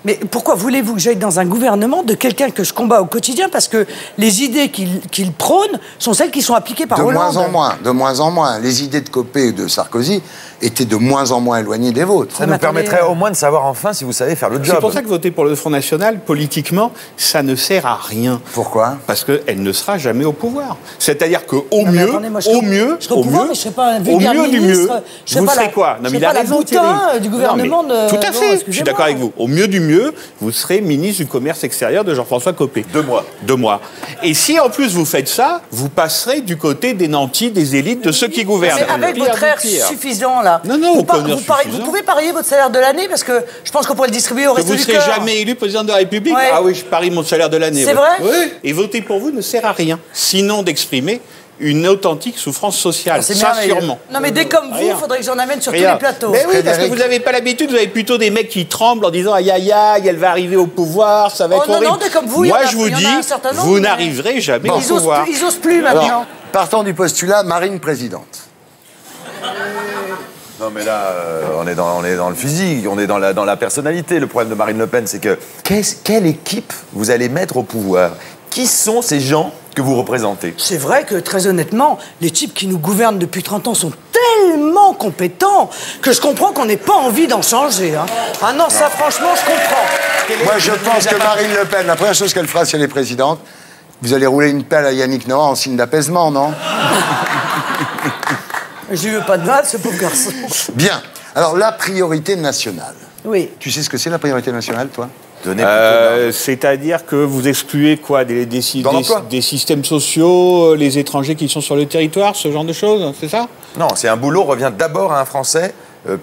Mais pourquoi voulez-vous que j'aille dans un gouvernement de quelqu'un que je combats au quotidien? Parce que les idées qu'il prône sont celles qui sont appliquées par Hollande. De moins en moins. Les idées de Copé et de Sarkozy étaient de moins en moins éloignées des vôtres. Ça nous permettrait au moins de savoir enfin si vous savez faire le job. C'est pour ça que voter pour le Front National, politiquement, ça ne sert à rien. Pourquoi? Parce qu'elle ne sera jamais au pouvoir. C'est-à-dire qu'au mieux, je serai au mieux, mais je serai pas un vulgaire mieux du mieux, ministre, vous serez quoi? Non, mais il a raison, du gouvernement de... Tout à fait, je suis d'accord avec vous. Au mieux du mieux, vous serez ministre du commerce extérieur de Jean-François Copé. 2 mois. 2 mois. Et si en plus vous faites ça, vous passerez du côté des nantis, des élites, de ceux qui gouvernent. Mais avec votre air suffisant, là. Non, non, vous pouvez parier votre salaire de l'année, parce que je pense qu'on pourrait le distribuer au resto du cœur. Vous ne serez jamais élu président de la République? Ouais. Ah oui, je parie mon salaire de l'année. C'est vrai? Oui. Et voter pour vous ne sert à rien, sinon d'exprimer une authentique souffrance sociale, ça sûrement. Non mais dès comme vous, il faudrait que j'en amène sur tous les plateaux. Mais oui, parce que vous n'avez pas l'habitude, vous avez plutôt des mecs qui tremblent en disant aïe aïe aïe, elle va arriver au pouvoir, ça va être horrible. Non, dès comme vous, moi je vous dis, vous n'arriverez jamais au pouvoir. Ils osent plus maintenant. Alors, partant du postulat, Marine présidente. Non mais là, on est dans le physique, on est dans la personnalité. Le problème de Marine Le Pen, c'est que quelle équipe vous allez mettre au pouvoir? Qui sont ces gens que vous représentez? C'est vrai que, très honnêtement, les types qui nous gouvernent depuis 30 ans sont tellement compétents que je comprends qu'on n'ait pas envie d'en changer. Hein. Ah non, ça franchement, je comprends. Moi, je pense que Marine Le Pen, la première chose qu'elle fera si elle est présidente, vous allez rouler une pelle à Yannick Noah en signe d'apaisement, non? Je lui veux pas de mal, ce pauvre garçon. Bien. Alors, la priorité nationale. Oui. Tu sais ce que c'est, la priorité nationale, toi? C'est-à-dire que vous excluez quoi? Des systèmes sociaux, les étrangers qui sont sur le territoire, ce genre de choses, c'est ça? Non, c'est un boulot revient d'abord à un Français,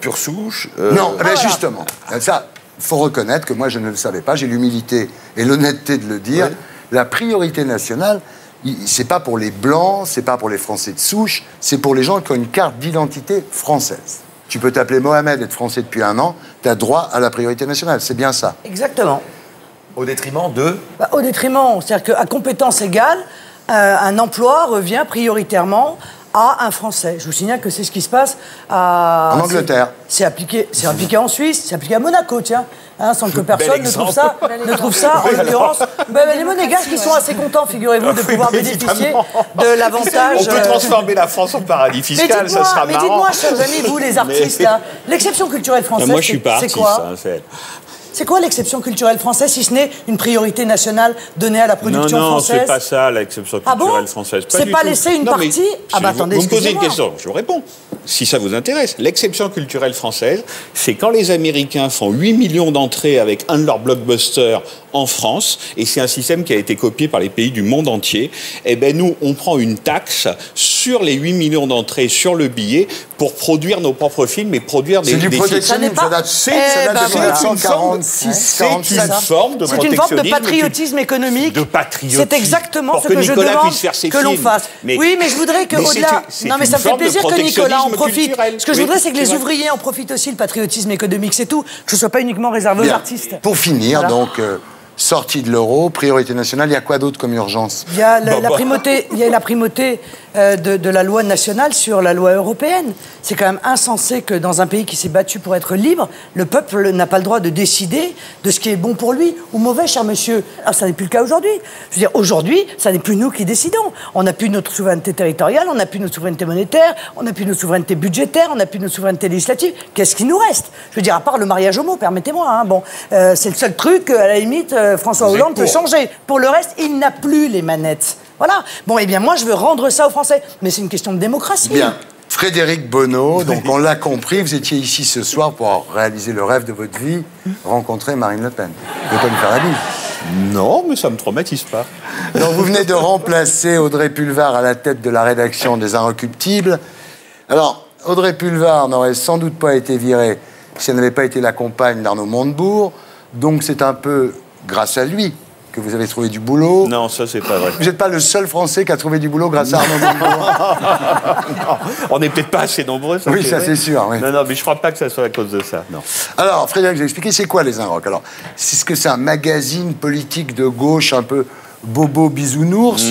pure souche. Non, mais justement, ça, faut reconnaître que moi je ne le savais pas, j'ai l'humilité et l'honnêteté de le dire. Oui. La priorité nationale, c'est pas pour les Blancs, c'est pas pour les Français de souche, c'est pour les gens qui ont une carte d'identité française. Tu peux t'appeler Mohamed, être français depuis 1 an, tu as droit à la priorité nationale, c'est bien ça. Exactement. Au détriment de Au détriment, c'est-à-dire qu'à compétence égale, un emploi revient prioritairement à un Français. Je vous signale que c'est ce qui se passe en Angleterre. C'est appliqué en Suisse, c'est appliqué à Monaco, tiens. Hein, sans que personne ne trouve ça, en l'occurrence. Les Monégasques qui sont assez contents, figurez-vous, de pouvoir bénéficier de l'avantage. On peut transformer la France en paradis fiscal, ça sera marrant. Mais dites-moi, chers amis, vous les artistes, là, l'exception culturelle française, moi, je suis pas c'est quoi? C'est quoi l'exception culturelle française, si ce n'est une priorité nationale donnée à la production française? Non, c'est pas ça, l'exception culturelle française. C'est pas laisser une partie... Ah bah attendez, vous me posez une question, je vous réponds. Si ça vous intéresse, l'exception culturelle française, c'est quand les Américains font 8 millions d'entrées avec un de leurs blockbusters en France, et c'est un système qui a été copié par les pays du monde entier, et ben nous, on prend une taxe sur les 8 millions d'entrées sur le billet pour produire nos propres films et produire des... C'est du protectionnisme, ça date de 1946, c'est une forme de protectionnisme. C'est une forme de patriotisme économique. De patriotisme. C'est exactement ce que je demande que l'on fasse. Oui, mais je voudrais qu'au-delà... Non, mais ça me fait plaisir que Nicolas en profite. Ce que je voudrais, c'est que les ouvriers en profitent aussi, le patriotisme économique, c'est tout. Que ce ne soit pas uniquement réservé aux artistes. Pour finir, donc... sortie de l'euro, priorité nationale, il y a quoi d'autre comme urgence? Il y a la primauté, de la loi nationale sur la loi européenne. C'est quand même insensé que dans un pays qui s'est battu pour être libre, le peuple n'a pas le droit de décider de ce qui est bon pour lui ou mauvais, cher monsieur. Ah, ça n'est plus le cas aujourd'hui. Je veux dire, aujourd'hui, ça n'est plus nous qui décidons. On n'a plus notre souveraineté territoriale, on n'a plus notre souveraineté monétaire, on n'a plus notre souveraineté budgétaire, on n'a plus notre souveraineté législative. Qu'est-ce qui nous reste? Je veux dire, à part le mariage homo, permettez-moi. Hein. Bon, c'est le seul truc, à la limite... François Hollande peut changer. Pour le reste, il n'a plus les manettes. Voilà. Bon, eh bien, moi, je veux rendre ça aux Français. Mais c'est une question de démocratie. Bien. Frédéric Bonneau, donc on l'a compris, vous étiez ici ce soir pour réaliser le rêve de votre vie, rencontrer Marine Le Pen. Vous ne pouvez pas me faire la bise. Non, mais ça ne me traumatise pas. Donc vous venez de remplacer Audrey Pulvar à la tête de la rédaction des Inrecuptibles. Alors, Audrey Pulvar n'aurait sans doute pas été virée si elle n'avait pas été la compagne d'Arnaud Montebourg. Donc c'est un peu... grâce à lui que vous avez trouvé du boulot. Non, ça, c'est pas vrai. Vous n'êtes pas le seul Français qui a trouvé du boulot grâce à Arnaud Montebourg. Non, on n'est peut-être pas assez nombreux. Oui, ça c'est sûr. Oui. Non, non, mais je ne crois pas que ça soit à cause de ça, non. Alors, Frédéric, je vais expliquer, c'est quoi les Inrocks? Alors, c'est que c'est un magazine politique de gauche un peu bobo bisounours.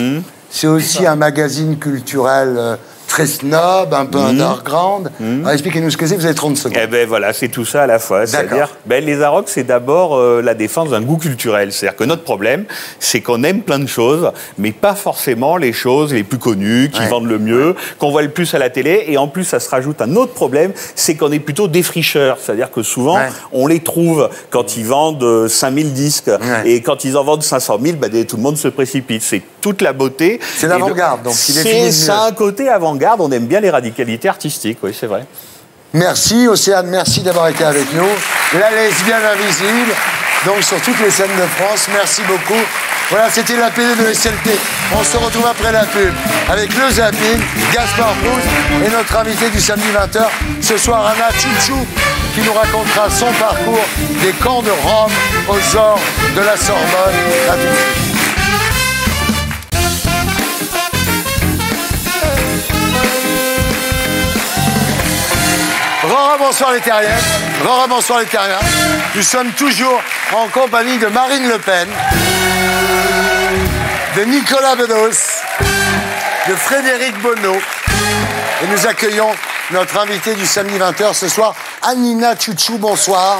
C'est aussi un magazine culturel très snob, un peu underground. Alors, expliquez-nous ce que c'est, vous avez 30 secondes. Eh bien voilà, c'est tout ça à la fois. C'est-à-dire, les Inrocks, c'est d'abord la défense d'un goût culturel. C'est-à-dire que notre problème, c'est qu'on aime plein de choses, mais pas forcément les choses les plus connues, qui vendent le mieux, qu'on voit le plus à la télé. Et en plus, ça se rajoute un autre problème, c'est qu'on est plutôt défricheurs. C'est-à-dire que souvent, on les trouve quand ils vendent 5000 disques. Et quand ils en vendent 500 000, tout le monde se précipite. C'est toute la beauté. C'est l'avant-garde, donc il est ça a un côté avant-garde. On aime bien les radicalités artistiques, oui, c'est vrai. Merci, Océane, merci d'avoir été avec nous. La lesbienne invisible, donc sur toutes les scènes de France. Merci beaucoup. Voilà, c'était la PD de SLT. On se retrouve après la pub avec le zapping, Gaspard Proust et notre invité du samedi 20h, ce soir Anna Tchouktchou, qui nous racontera son parcours des camps de Rome aux ors de la Sorbonne. À tout de suite. Bonsoir les terriens. Bonsoir les terriens. Nous sommes toujours en compagnie de Marine Le Pen, de Nicolas Bedos, de Frédéric Bonneau. Et nous accueillons notre invité du samedi 20h ce soir, Anina Tchouktchou. Bonsoir.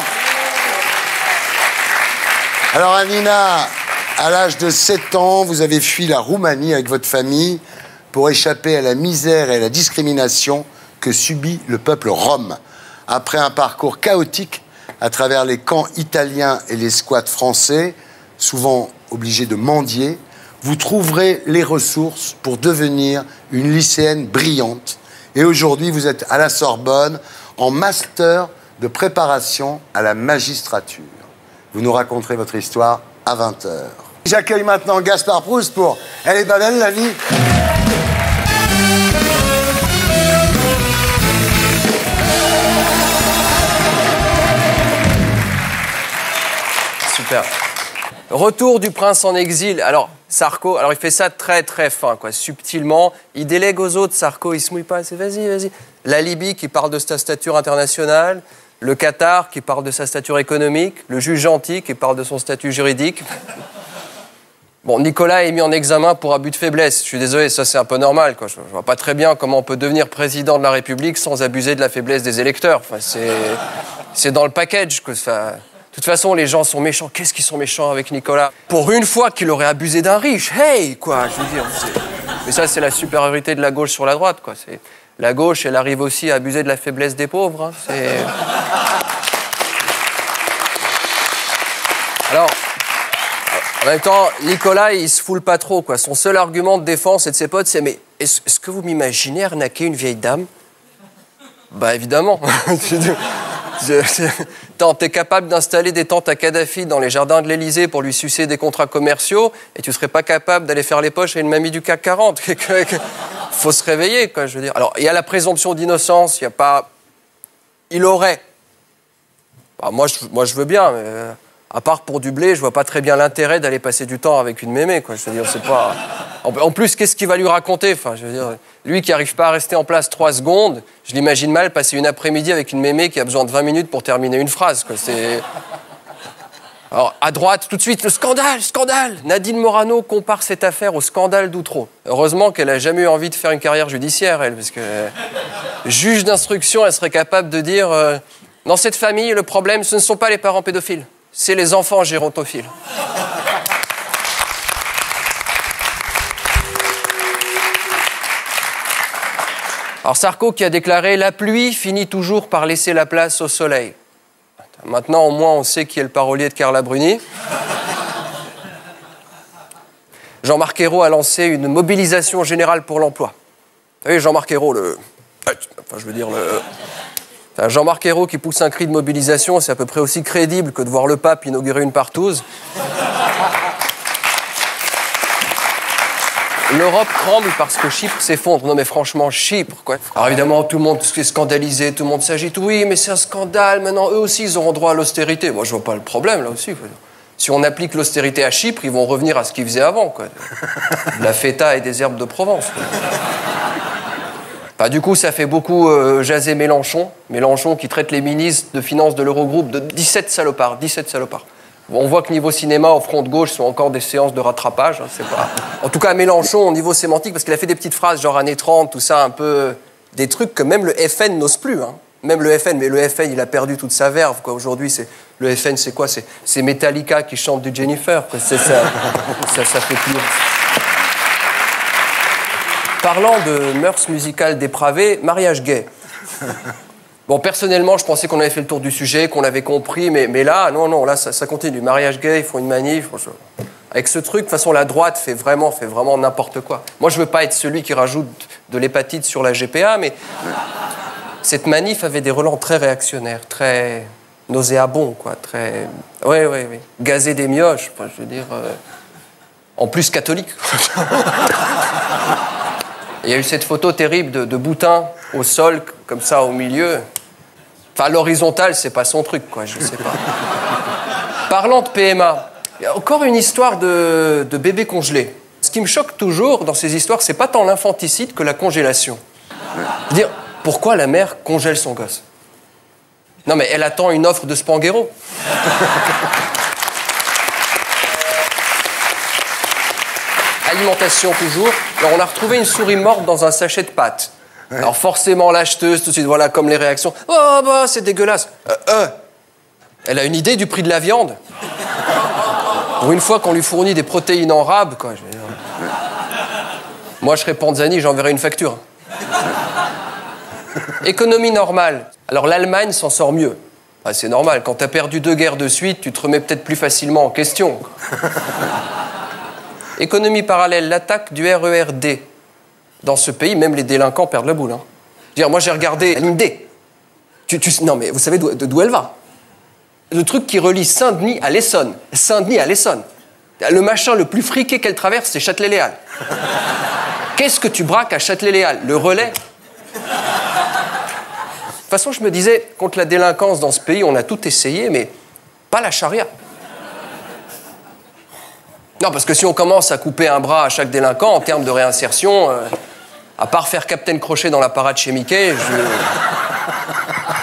Alors Anina, à l'âge de 7 ans, vous avez fui la Roumanie avec votre famille pour échapper à la misère et à la discrimination que subit le peuple rom. Après un parcours chaotique à travers les camps italiens et les squats français, souvent obligés de mendier, vous trouverez les ressources pour devenir une lycéenne brillante. Et aujourd'hui, vous êtes à la Sorbonne en master de préparation à la magistrature. Vous nous raconterez votre histoire à 20h. J'accueille maintenant Gaspard Proust pour « Elle est belle la vie ». Super. Retour du prince en exil. Alors, Sarko, il fait ça très très fin, quoi, subtilement. Il délègue aux autres, Sarko, il se mouille pas, c'est vas-y, vas-y. La Libye qui parle de sa stature internationale, le Qatar qui parle de sa stature économique, le juge gentil qui parle de son statut juridique. Bon, Nicolas est mis en examen pour abus de faiblesse. Je suis désolé, ça c'est un peu normal, quoi. Je vois pas très bien comment on peut devenir président de la République sans abuser de la faiblesse des électeurs. Enfin, c'est dans le package, quoi. Enfin, de toute façon, les gens sont méchants. Qu'est-ce qu'ils sont méchants avec Nicolas? Pour une fois qu'il aurait abusé d'un riche, hey, quoi, je veux dire. Mais ça, c'est la supériorité de la gauche sur la droite, quoi. La gauche, elle arrive aussi à abuser de la faiblesse des pauvres. Hein. Alors, en même temps, Nicolas, il se foule pas trop, quoi. Son seul argument de défense et de ses potes, c'est « Mais est-ce que vous m'imaginez arnaquer une vieille dame ?» Bah, évidemment. T'es capable d'installer des tentes à Kadhafi dans les jardins de l'Élysée pour lui sucer des contrats commerciaux et tu serais pas capable d'aller faire les poches à une mamie du CAC 40. Faut se réveiller, quoi, je veux dire. Alors, il y a la présomption d'innocence, il y a pas... Il aurait. Bah, moi, je veux bien, mais à part pour du blé, je vois pas très bien l'intérêt d'aller passer du temps avec une mémé, quoi. Je veux dire, c'est pas... En plus, qu'est-ce qu'il va lui raconter? Enfin, je veux dire, lui qui n'arrive pas à rester en place 3 secondes, je l'imagine mal passer une après-midi avec une mémé qui a besoin de 20 minutes pour terminer une phrase, quoi. Alors, à droite, tout de suite, le scandale, scandale. Nadine Morano compare cette affaire au scandale d'Outreau. Heureusement qu'elle n'a jamais eu envie de faire une carrière judiciaire, elle, parce que juge d'instruction, elle serait capable de dire dans cette famille, le problème, ce ne sont pas les parents pédophiles, c'est les enfants gérontophiles. Alors Sarko qui a déclaré « La pluie finit toujours par laisser la place au soleil ». Maintenant, au moins, on sait qui est le parolier de Carla Bruni. Jean-Marc Ayrault a lancé une mobilisation générale pour l'emploi. Vous savez, Jean-Marc Ayrault, Jean-Marc Ayrault qui pousse un cri de mobilisation, c'est à peu près aussi crédible que de voir le pape inaugurer une partouze. L'Europe tremble parce que Chypre s'effondre. Non mais franchement, Chypre, quoi. Alors évidemment, tout le monde est scandalisé, tout le monde s'agite. Oui, mais c'est un scandale, maintenant eux aussi, ils auront droit à l'austérité. Moi, je vois pas le problème, là aussi. Si on applique l'austérité à Chypre, ils vont revenir à ce qu'ils faisaient avant, quoi. La feta et des herbes de Provence. Enfin, du coup, ça fait beaucoup jaser Mélenchon. Mélenchon qui traite les ministres de finances de l'Eurogroupe de 17 salopards. 17 salopards. On voit que niveau cinéma, au front de gauche, ce sont encore des séances de rattrapage. Hein, c'est pas... En tout cas, Mélenchon, au niveau sémantique, parce qu'il a fait des petites phrases genre années 30, tout ça, un peu... Des trucs que même le FN n'ose plus. Hein. Même le FN, mais le FN, il a perdu toute sa verve. Aujourd'hui, le FN, c'est quoi? C'est Metallica qui chante du Jennifer. C'est ça. ça fait plus... Parlant de mœurs musicales dépravées, mariage gay. Bon, personnellement, je pensais qu'on avait fait le tour du sujet, qu'on l'avait compris, mais là, non, là, ça continue. Mariage gay, ils font une manif. Avec ce truc, de toute façon, la droite fait vraiment n'importe quoi. Moi, je veux pas être celui qui rajoute de l'hépatite sur la GPA, mais cette manif avait des relents très réactionnaires, très nauséabonds, quoi, très... Oui. Gazer des mioches, enfin, je veux dire... En plus catholique. Il y a eu cette photo terrible de Boutin au sol, comme ça, au milieu. Enfin, l'horizontale, c'est pas son truc, quoi, je sais pas. Parlant de PMA, il y a encore une histoire de bébé congelé. Ce qui me choque toujours dans ces histoires, c'est pas tant l'infanticide que la congélation. Dire, pourquoi la mère congèle son gosse? Non, mais elle attend une offre de Spanghero. Alimentation toujours. Alors on a retrouvé une souris morte dans un sachet de pâtes. Alors forcément l'acheteuse, tout de suite, voilà comme les réactions. Oh bah c'est dégueulasse. Elle a une idée du prix de la viande. Pour une fois qu'on lui fournit des protéines en rab, quoi. Moi je serais Panzani, j'enverrai une facture. Économie normale. Alors l'Allemagne s'en sort mieux. Ah, c'est normal, quand t'as perdu 2 guerres de suite, tu te remets peut-être plus facilement en question. Économie parallèle, l'attaque du RERD. Dans ce pays, même les délinquants perdent la boule. Hein. Dire, moi, j'ai regardé la ligne D. Non, mais vous savez d'où elle va? Le truc qui relie Saint-Denis à l'Essonne. Saint-Denis à l'Essonne. Le machin le plus friqué qu'elle traverse, c'est Châtelet-Léal. Qu'est-ce que tu braques à Châtelet-Léal? Le relais? De toute façon, je me disais, contre la délinquance dans ce pays, on a tout essayé, mais pas la charia. Non, parce que si on commence à couper un bras à chaque délinquant, en termes de réinsertion, à part faire Captain Crochet dans la parade chez Mickey,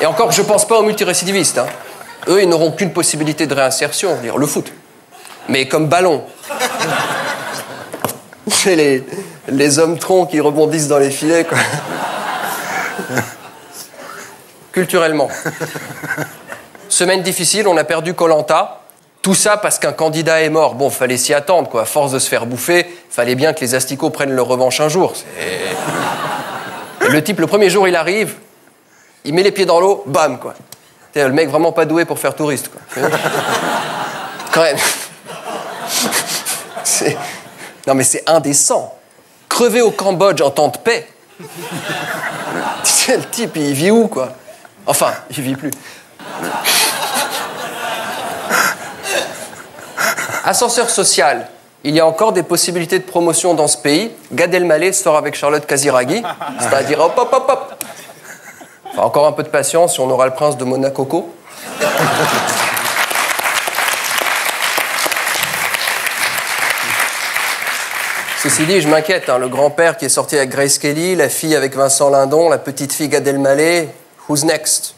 Et encore, je pense pas aux multirécidivistes. Hein. Eux, ils n'auront qu'une possibilité de réinsertion, dire le foot. Mais comme ballon. C'est les hommes troncs qui rebondissent dans les filets, quoi. Culturellement. Semaine difficile, on a perdu Koh-Lanta. Tout ça parce qu'un candidat est mort. Bon, fallait s'y attendre, quoi. À force de se faire bouffer, fallait bien que les asticots prennent leur revanche un jour. Le type, le premier jour, il arrive, il met les pieds dans l'eau, bam, quoi. Le mec vraiment pas doué pour faire touriste, quoi. Quand même. Non, mais c'est indécent. Crever au Cambodge en temps de paix. Le type, il vit où, quoi? Enfin, il vit plus. Ascenseur social. Il y a encore des possibilités de promotion dans ce pays. Gad Elmaleh sort avec Charlotte Casiraghi. C'est-à-dire hop, hop, hop, hop. Enfin, encore un peu de patience, on aura le prince de Monaco. Ceci dit, je m'inquiète. Hein, le grand-père qui est sorti avec Grace Kelly, la fille avec Vincent Lindon, la petite fille Gad Elmaleh. Who's next?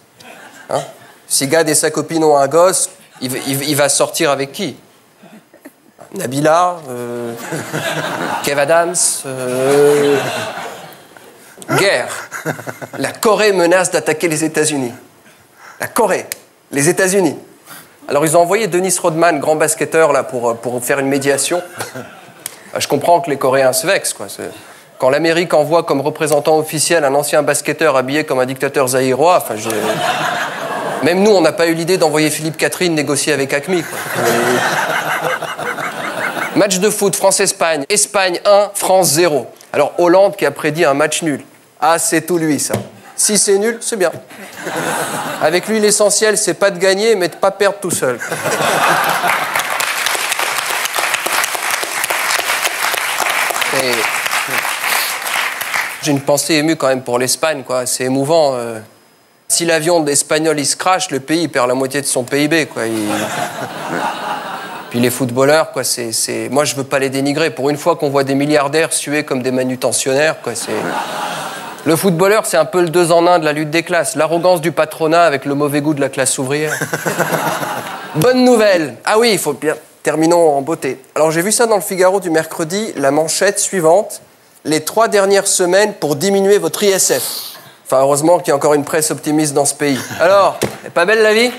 Hein? Si Gad et sa copine ont un gosse, il va sortir avec qui? Nabila, Kev Adams, guerre. La Corée menace d'attaquer les États-Unis. La Corée, les États-Unis. Alors ils ont envoyé Dennis Rodman, grand basketteur, là, pour faire une médiation. Je comprends que les Coréens se vexent, quoi. Quand l'Amérique envoie comme représentant officiel un ancien basketteur habillé comme un dictateur zaïrois, enfin, même nous, on n'a pas eu l'idée d'envoyer Philippe Catherine négocier avec Acme, quoi. Match de foot, France-Espagne. Espagne 1, France 0. Alors Hollande qui a prédit un match nul. Ah, c'est tout lui, ça. Si c'est nul, c'est bien. Avec lui, l'essentiel, c'est pas de gagner, mais de pas perdre tout seul. Et... J'ai une pensée émue quand même pour l'Espagne, quoi. C'est émouvant. Si l'avion espagnol il se crache, le pays perd la moitié de son PIB, quoi. Puis les footballeurs, quoi, moi, je veux pas les dénigrer. Pour une fois qu'on voit des milliardaires suer comme des manutentionnaires, quoi, c'est... Le footballeur, c'est un peu le 2 en 1 de la lutte des classes. L'arrogance du patronat avec le mauvais goût de la classe ouvrière. Bonne nouvelle. Ah oui, il faut bien... Terminons en beauté. Alors, j'ai vu ça dans le Figaro du mercredi, la manchette suivante. Les 3 dernières semaines pour diminuer votre ISF. Enfin, heureusement qu'il y a encore une presse optimiste dans ce pays. Alors, est pas belle la vie?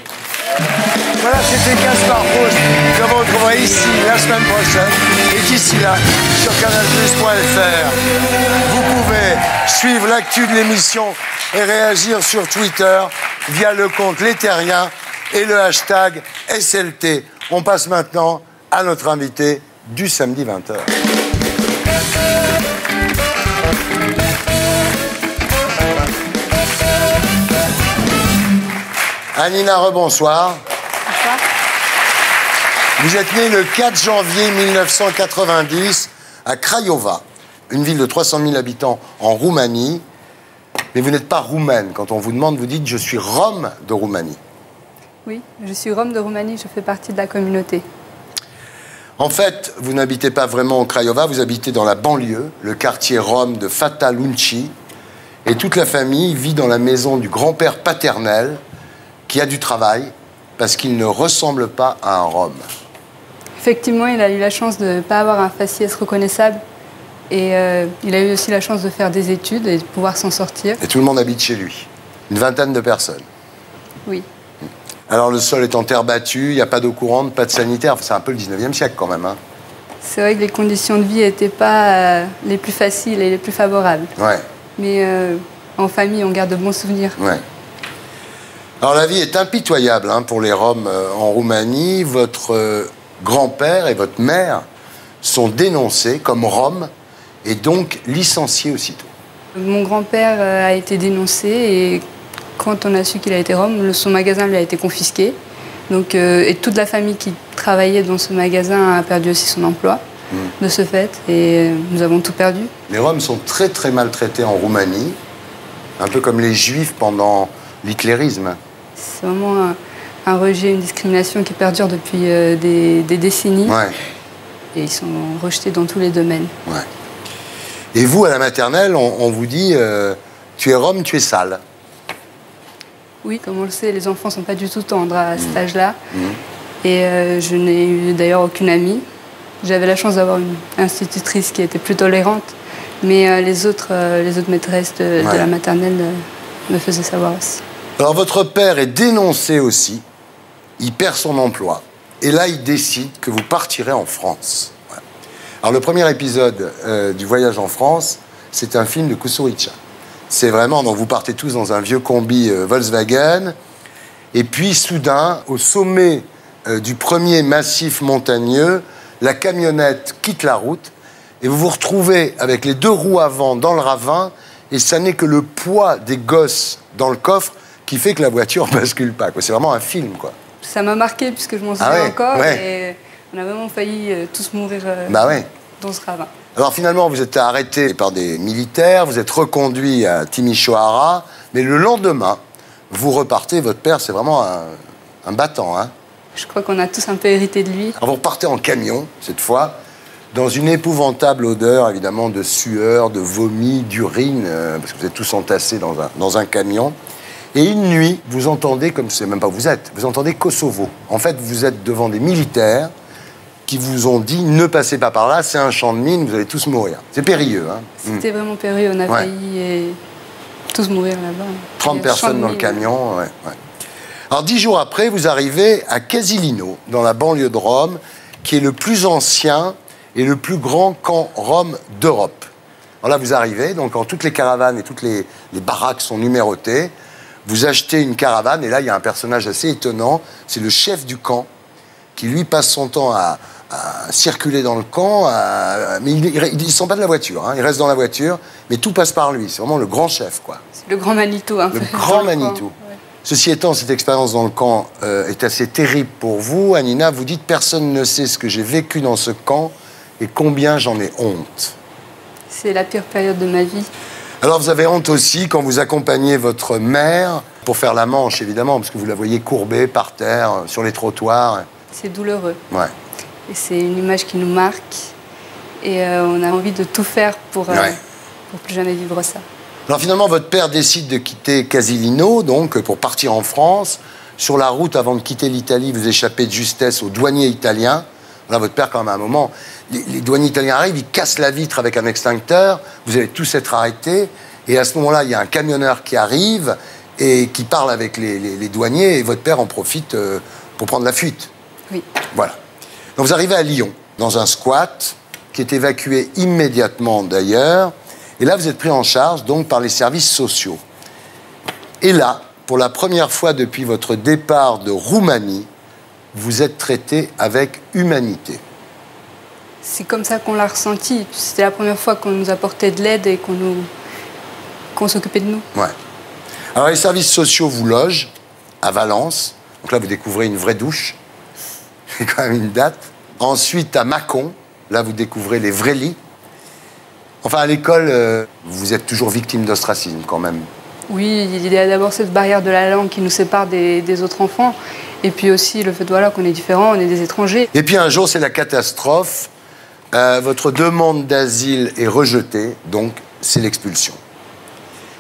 Voilà, c'était Gaspard Proust, que vous retrouverez ici la semaine prochaine. Et d'ici là, sur canalplus.fr, vous pouvez suivre l'actu de l'émission et réagir sur Twitter via le compte Les Terriens et le hashtag SLT. On passe maintenant à notre invité du samedi 20h. Anina, rebonsoir. Bonsoir. Vous êtes née le 4 janvier 1990 à Craiova, une ville de 300 000 habitants en Roumanie. Mais vous n'êtes pas roumaine. Quand on vous demande, vous dites « je suis Rome de Roumanie ». Oui, je suis Rome de Roumanie, je fais partie de la communauté. En fait, vous n'habitez pas vraiment au Craiova, vous habitez dans la banlieue, le quartier Rome de Fata Lunci, et toute la famille vit dans la maison du grand-père paternel, qui a du travail, parce qu'il ne ressemble pas à un Rome. Effectivement, il a eu la chance de ne pas avoir un faciès reconnaissable, et il a eu aussi la chance de faire des études et de pouvoir s'en sortir. Et tout le monde habite chez lui, une vingtaine de personnes. Oui. Alors le sol est en terre battue, il n'y a pas d'eau courante, pas de sanitaire. C'est un peu le 19e siècle quand même. Hein. C'est vrai que les conditions de vie n'étaient pas les plus faciles et les plus favorables. Ouais. Mais en famille, on garde de bons souvenirs. Ouais. Alors la vie est impitoyable hein, pour les Roms en Roumanie. Votre grand-père et votre mère sont dénoncés comme Roms et donc licenciés aussitôt. Mon grand-père a été dénoncé et... Quand on a su qu'il a été Rome, son magasin lui a été confisqué. Donc, et toute la famille qui travaillait dans ce magasin a perdu aussi son emploi de ce fait. Et nous avons tout perdu. Les Roms sont très très maltraités en Roumanie, un peu comme les Juifs pendant l'hitlérisme. C'est vraiment un rejet, une discrimination qui perdure depuis des décennies. Ouais. Et ils sont rejetés dans tous les domaines. Ouais. Et vous, à la maternelle, on vous dit tu es Rome, tu es sale. Oui, comme on le sait, les enfants ne sont pas du tout tendres à cet âge-là. Et je n'ai eu d'ailleurs aucune amie. J'avais la chance d'avoir une institutrice qui était plus tolérante. Mais les autres maîtresses de la maternelle me faisaient savoir aussi. Alors votre père est dénoncé aussi. Il perd son emploi. Et là, il décide que vous partirez en France. Voilà. Alors le premier épisode du voyage en France, c'est un film de Kusturica. C'est vraiment, donc vous partez tous dans un vieux combi Volkswagen, et puis soudain, au sommet du premier massif montagneux, la camionnette quitte la route, et vous vous retrouvez avec les 2 roues avant dans le ravin, et ça n'est que le poids des gosses dans le coffre qui fait que la voiture ne bascule pas. C'est vraiment un film, quoi. Ça m'a marqué, puisque je m'en souviens encore, et on a vraiment failli tous mourir dans ce ravin. Alors finalement, vous êtes arrêté par des militaires, vous êtes reconduit à Timișoara, mais le lendemain, vous repartez, votre père, c'est vraiment un battant. Hein. Je crois qu'on a tous un peu hérité de lui. Alors vous repartez en camion, cette fois, dans une épouvantable odeur, évidemment, de sueur, de vomi, d'urine, parce que vous êtes tous entassés dans un camion. Et une nuit, vous entendez, comme je ne sais même pas où vous êtes, vous entendez Kosovo. En fait, vous êtes devant des militaires qui vous ont dit « ne passez pas par là, c'est un champ de mine, vous allez tous mourir ». C'est périlleux. Hein. C'était vraiment périlleux, on a failli tous mourir là-bas. 30 personnes dans le camion, ouais. Alors 10 jours après, vous arrivez à Casilino, dans la banlieue de Rome, qui est le plus ancien et le plus grand camp Rome d'Europe. Alors là, vous arrivez, donc quand toutes les caravanes et toutes les baraques sont numérotées, vous achetez une caravane, et là, il y a un personnage assez étonnant, c'est le chef du camp, qui lui passe son temps à circuler dans le camp, mais il ne sort pas de la voiture, hein, il reste dans la voiture, mais tout passe par lui, c'est vraiment le grand chef, quoi. C'est le grand Manitou, un peu. Le grand Manitou. Ouais. Ceci étant, cette expérience dans le camp est assez terrible pour vous. Anina, vous dites, personne ne sait ce que j'ai vécu dans ce camp et combien j'en ai honte. C'est la pire période de ma vie. Alors vous avez honte aussi quand vous accompagnez votre mère pour faire la manche, évidemment, parce que vous la voyez courbée par terre, sur les trottoirs. C'est douloureux. Ouais. Et c'est une image qui nous marque. Et on a envie de tout faire pour plus jamais vivre ça. Alors finalement, votre père décide de quitter Casilino, donc pour partir en France. Sur la route, avant de quitter l'Italie, vous échappez de justesse aux douaniers italiens. Là, votre père, quand même, à un moment, les douaniers italiens arrivent, ils cassent la vitre avec un extincteur, vous allez tous être arrêtés. Et à ce moment-là, il y a un camionneur qui arrive et qui parle avec les douaniers, et votre père en profite pour prendre la fuite. Oui. Voilà. Donc vous arrivez à Lyon, dans un squat, qui est évacué immédiatement d'ailleurs. Et là, vous êtes pris en charge, donc, par les services sociaux. Et là, pour la première fois depuis votre départ de Roumanie, vous êtes traité avec humanité. C'est comme ça qu'on l'a ressenti. C'était la première fois qu'on nous apportait de l'aide et qu'on s'occupait de nous. Ouais. Alors, les services sociaux vous logent à Valence. Donc là, vous découvrez une vraie douche. C'est quand même une date. Ensuite, à Mâcon. Là, vous découvrez les vrais lits. Enfin, à l'école, vous êtes toujours victime d'ostracisme, quand même. Oui, il y a d'abord cette barrière de la langue qui nous sépare des autres enfants. Et puis aussi le fait qu'on est différents, on est des étrangers. Et puis un jour, c'est la catastrophe. Votre demande d'asile est rejetée, donc c'est l'expulsion.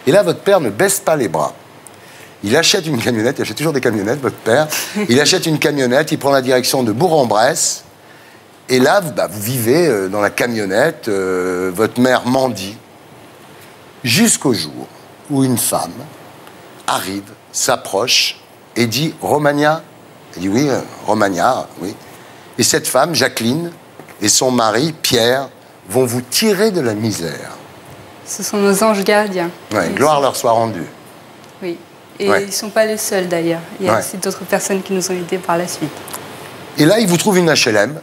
Et là, votre père ne baisse pas les bras. Il achète une camionnette, il achète toujours des camionnettes, votre père. Il achète une camionnette, il prend la direction de Bourg-en-Bresse. Et là, vous vivez dans la camionnette, votre mère mendie, jusqu'au jour où une femme arrive, s'approche et dit « Romagna ?» Elle dit « Oui, Romagna, oui. » Et cette femme, Jacqueline, et son mari, Pierre, vont vous tirer de la misère. Ce sont nos anges gardiens. Ouais, gloire leur soit rendue. Oui, et ils ne sont pas les seuls d'ailleurs. Il y a aussi d'autres personnes qui nous ont aidés par la suite. Et là, ils vous trouvent une HLM.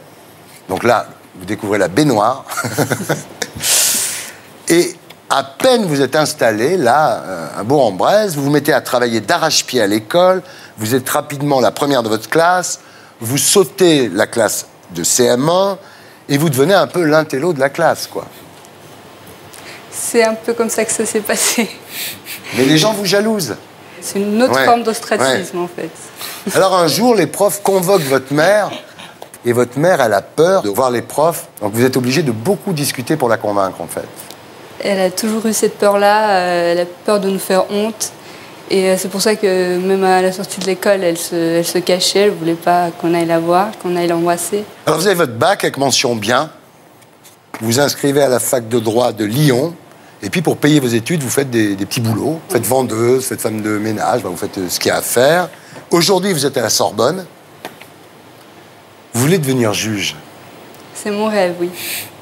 Donc là, vous découvrez la baignoire. Et à peine vous êtes installé, là, à Bourg-en-Bresse, vous vous mettez à travailler d'arrache-pied à l'école, vous êtes rapidement la première de votre classe, vous sautez la classe de CM1, et vous devenez un peu l'intello de la classe, quoi. C'est un peu comme ça que ça s'est passé. Mais les gens vous jalousent. C'est une autre forme d'ostracisme, en fait. Alors un jour, les profs convoquent votre mère, et votre mère, elle a peur de voir les profs, donc vous êtes obligé de beaucoup discuter pour la convaincre, en fait. Elle a toujours eu cette peur-là, elle a peur de nous faire honte. Et c'est pour ça que même à la sortie de l'école, elle se cachait, elle ne voulait pas qu'on aille la voir, qu'on aille l'embrasser. Alors vous avez votre bac avec mention bien, vous vous inscrivez à la fac de droit de Lyon, et puis pour payer vos études, vous faites des petits boulots. Vous faites vendeuse, vous faites femme de ménage, vous faites ce qu'il y a à faire. Aujourd'hui, vous êtes à la Sorbonne. Vous voulez devenir juge? C'est mon rêve, oui,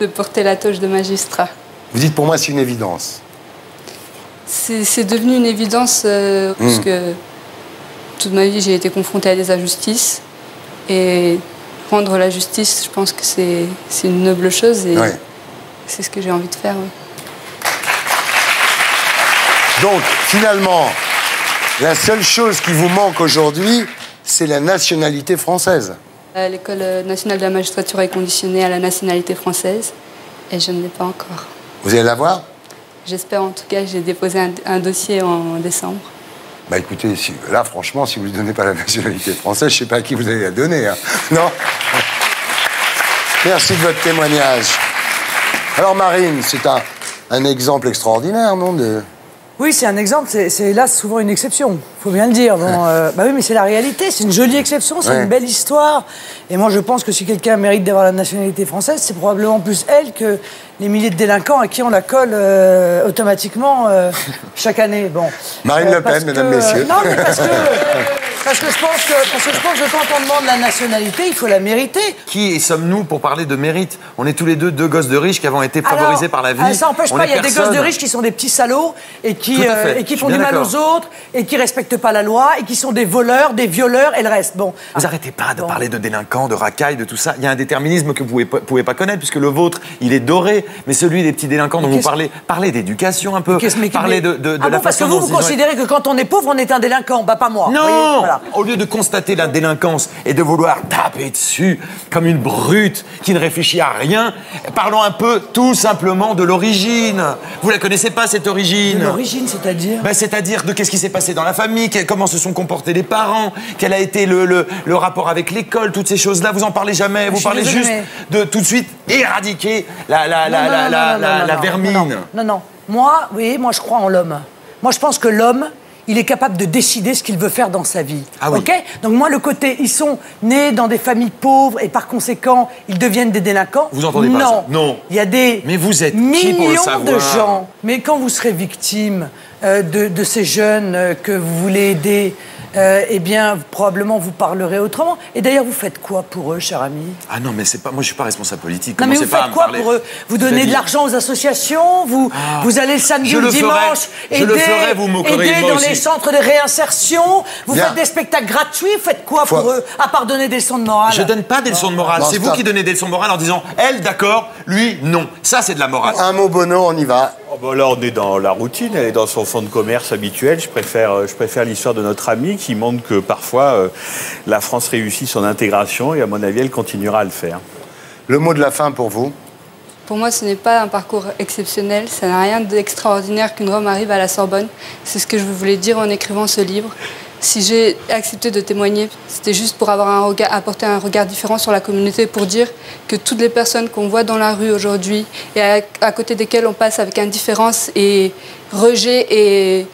de porter la toge de magistrat. Vous dites, pour moi, c'est une évidence. C'est devenu une évidence parce que toute ma vie, j'ai été confrontée à des injustices. Et rendre la justice, je pense que c'est une noble chose et c'est ce que j'ai envie de faire. Oui. Donc, finalement, la seule chose qui vous manque aujourd'hui, c'est la nationalité française. L'École nationale de la magistrature est conditionnée à la nationalité française et je ne l'ai pas encore. Vous allez l'avoir? J'espère, en tout cas. J'ai déposé un dossier en décembre. Bah écoutez, là, franchement, si vous ne lui donnez pas la nationalité française, je ne sais pas à qui vous allez la donner. Hein. Non? Merci de votre témoignage. Alors, Marine, c'est un exemple extraordinaire, non de... Oui, c'est un exemple, c'est hélas souvent une exception, il faut bien le dire. Bon, bah oui, mais c'est la réalité, c'est une jolie exception, c'est une belle histoire. Et moi, je pense que si quelqu'un mérite d'avoir la nationalité française, c'est probablement plus elle que les milliers de délinquants à qui on la colle automatiquement chaque année. Bon, Marine Le Pen, mesdames, messieurs. Non, mais parce que je pense que quand on demande la nationalité, il faut la mériter. Qui sommes-nous pour parler de mérite? On est tous les deux gosses de riches qui avons été favorisés par la vie. Ça n'empêche pas, il y a des gosses de riches qui sont des petits salauds et qui font du mal aux autres et qui respectent pas la loi et qui sont des voleurs, des violeurs et le reste. Bon. Vous arrêtez pas de parler de délinquants, de racailles, de tout ça. Il y a un déterminisme que vous pouvez pas connaître puisque le vôtre, il est doré. Mais celui des petits délinquants dont vous parlez d'éducation un peu, parlez de la façon dont vous considérez que quand on est pauvre, on est un délinquant. Bah pas moi. Non, ça. Au lieu de constater la délinquance et de vouloir taper dessus comme une brute qui ne réfléchit à rien, parlons un peu tout simplement de l'origine. Vous la connaissez pas, cette origine? De l'origine, c'est-à-dire? C'est-à-dire de qu'est-ce qui s'est passé dans la famille, comment se sont comportés les parents, quel a été le rapport avec l'école, toutes ces choses-là. Vous en parlez jamais, vous parlez juste de tout de suite éradiquer la vermine. Non. Moi, je crois en l'homme. Moi, je pense que l'homme, il est capable de décider ce qu'il veut faire dans sa vie. Ah oui. Ok ? Donc moi, le côté, ils sont nés dans des familles pauvres et par conséquent, ils deviennent des délinquants. Vous entendez pas ça? Non. Il y a des Mais vous êtes millions qui pour le savoir? de gens. Mais quand vous serez victime de ces jeunes que vous voulez aider, eh bien, probablement, vous parlerez autrement. Et d'ailleurs, vous faites quoi pour eux, cher ami? Ah non, mais c'est pas... Moi, je suis pas responsable politique. Non, mais vous faites quoi pour eux? Vous donnez de l'argent aux associations? Vous allez le samedi ou le dimanche aider dans les centres de réinsertion? Vous faites des spectacles gratuits? Vous faites quoi pour eux, à part donner des leçons de morale? Je donne pas des leçons de morale. C'est vous qui donnez des leçons de morale en disant « Elle, d'accord, lui, non ». Ça, c'est de la morale. Un mot, Bono, on y va. Là, on est dans la routine, elle est dans son fonds de commerce habituel. Je préfère l'histoire de notre ami qui montre que parfois la France réussit son intégration et à mon avis, elle continuera à le faire. Le mot de la fin pour vous? Pour moi, ce n'est pas un parcours exceptionnel. Ça n'a rien d'extraordinaire qu'une Rome arrive à la Sorbonne. C'est ce que je voulais dire en écrivant ce livre. Si j'ai accepté de témoigner, c'était juste pour avoir apporter un regard différent sur la communauté, pour dire que toutes les personnes qu'on voit dans la rue aujourd'hui et à côté desquelles on passe avec indifférence et rejet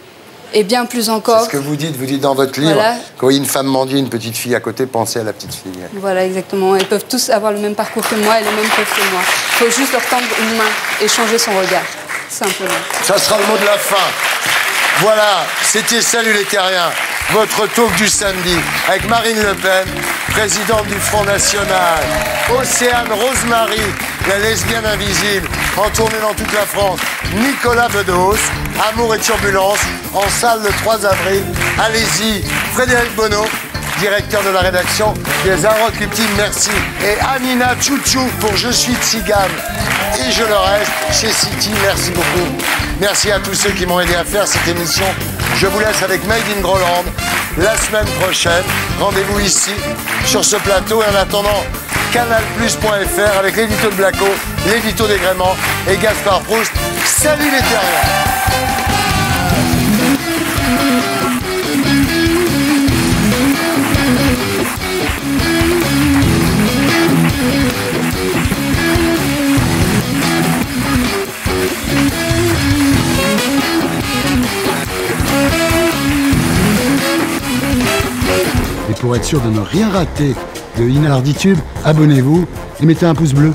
et bien plus encore. C'est ce que vous dites dans votre livre. Voilà. Quand il y a une femme mendier, une petite fille à côté, pensez à la petite fille. Voilà, exactement. Ils peuvent tous avoir le même parcours que moi et les mêmes rêves que moi. Il faut juste leur tendre une main et changer son regard, simplement. Ça sera le mot de la fin. Voilà, c'était Salut les Terriens, votre talk du samedi, avec Marine Le Pen, présidente du Front National, Océane Rosemary, la lesbienne invisible, en tournée dans toute la France, Nicolas Bedos, Amour et Turbulence, en salle le 3 avril. Allez-y, Frédéric Bono, directeur de la rédaction des Inrecuptibles, merci. Et Amina Tchoutchou pour Je suis Tzigane et Je le reste chez City, merci beaucoup. Merci à tous ceux qui m'ont aidé à faire cette émission. Je vous laisse avec Made in Groland la semaine prochaine. Rendez-vous ici, sur ce plateau. Et en attendant, canalplus.fr avec l'édito de Blacko, l'édito des Gréments et Gaspard Proust. Salut les Terriens! Et pour être sûr de ne rien rater de Inarditube, abonnez-vous et mettez un pouce bleu.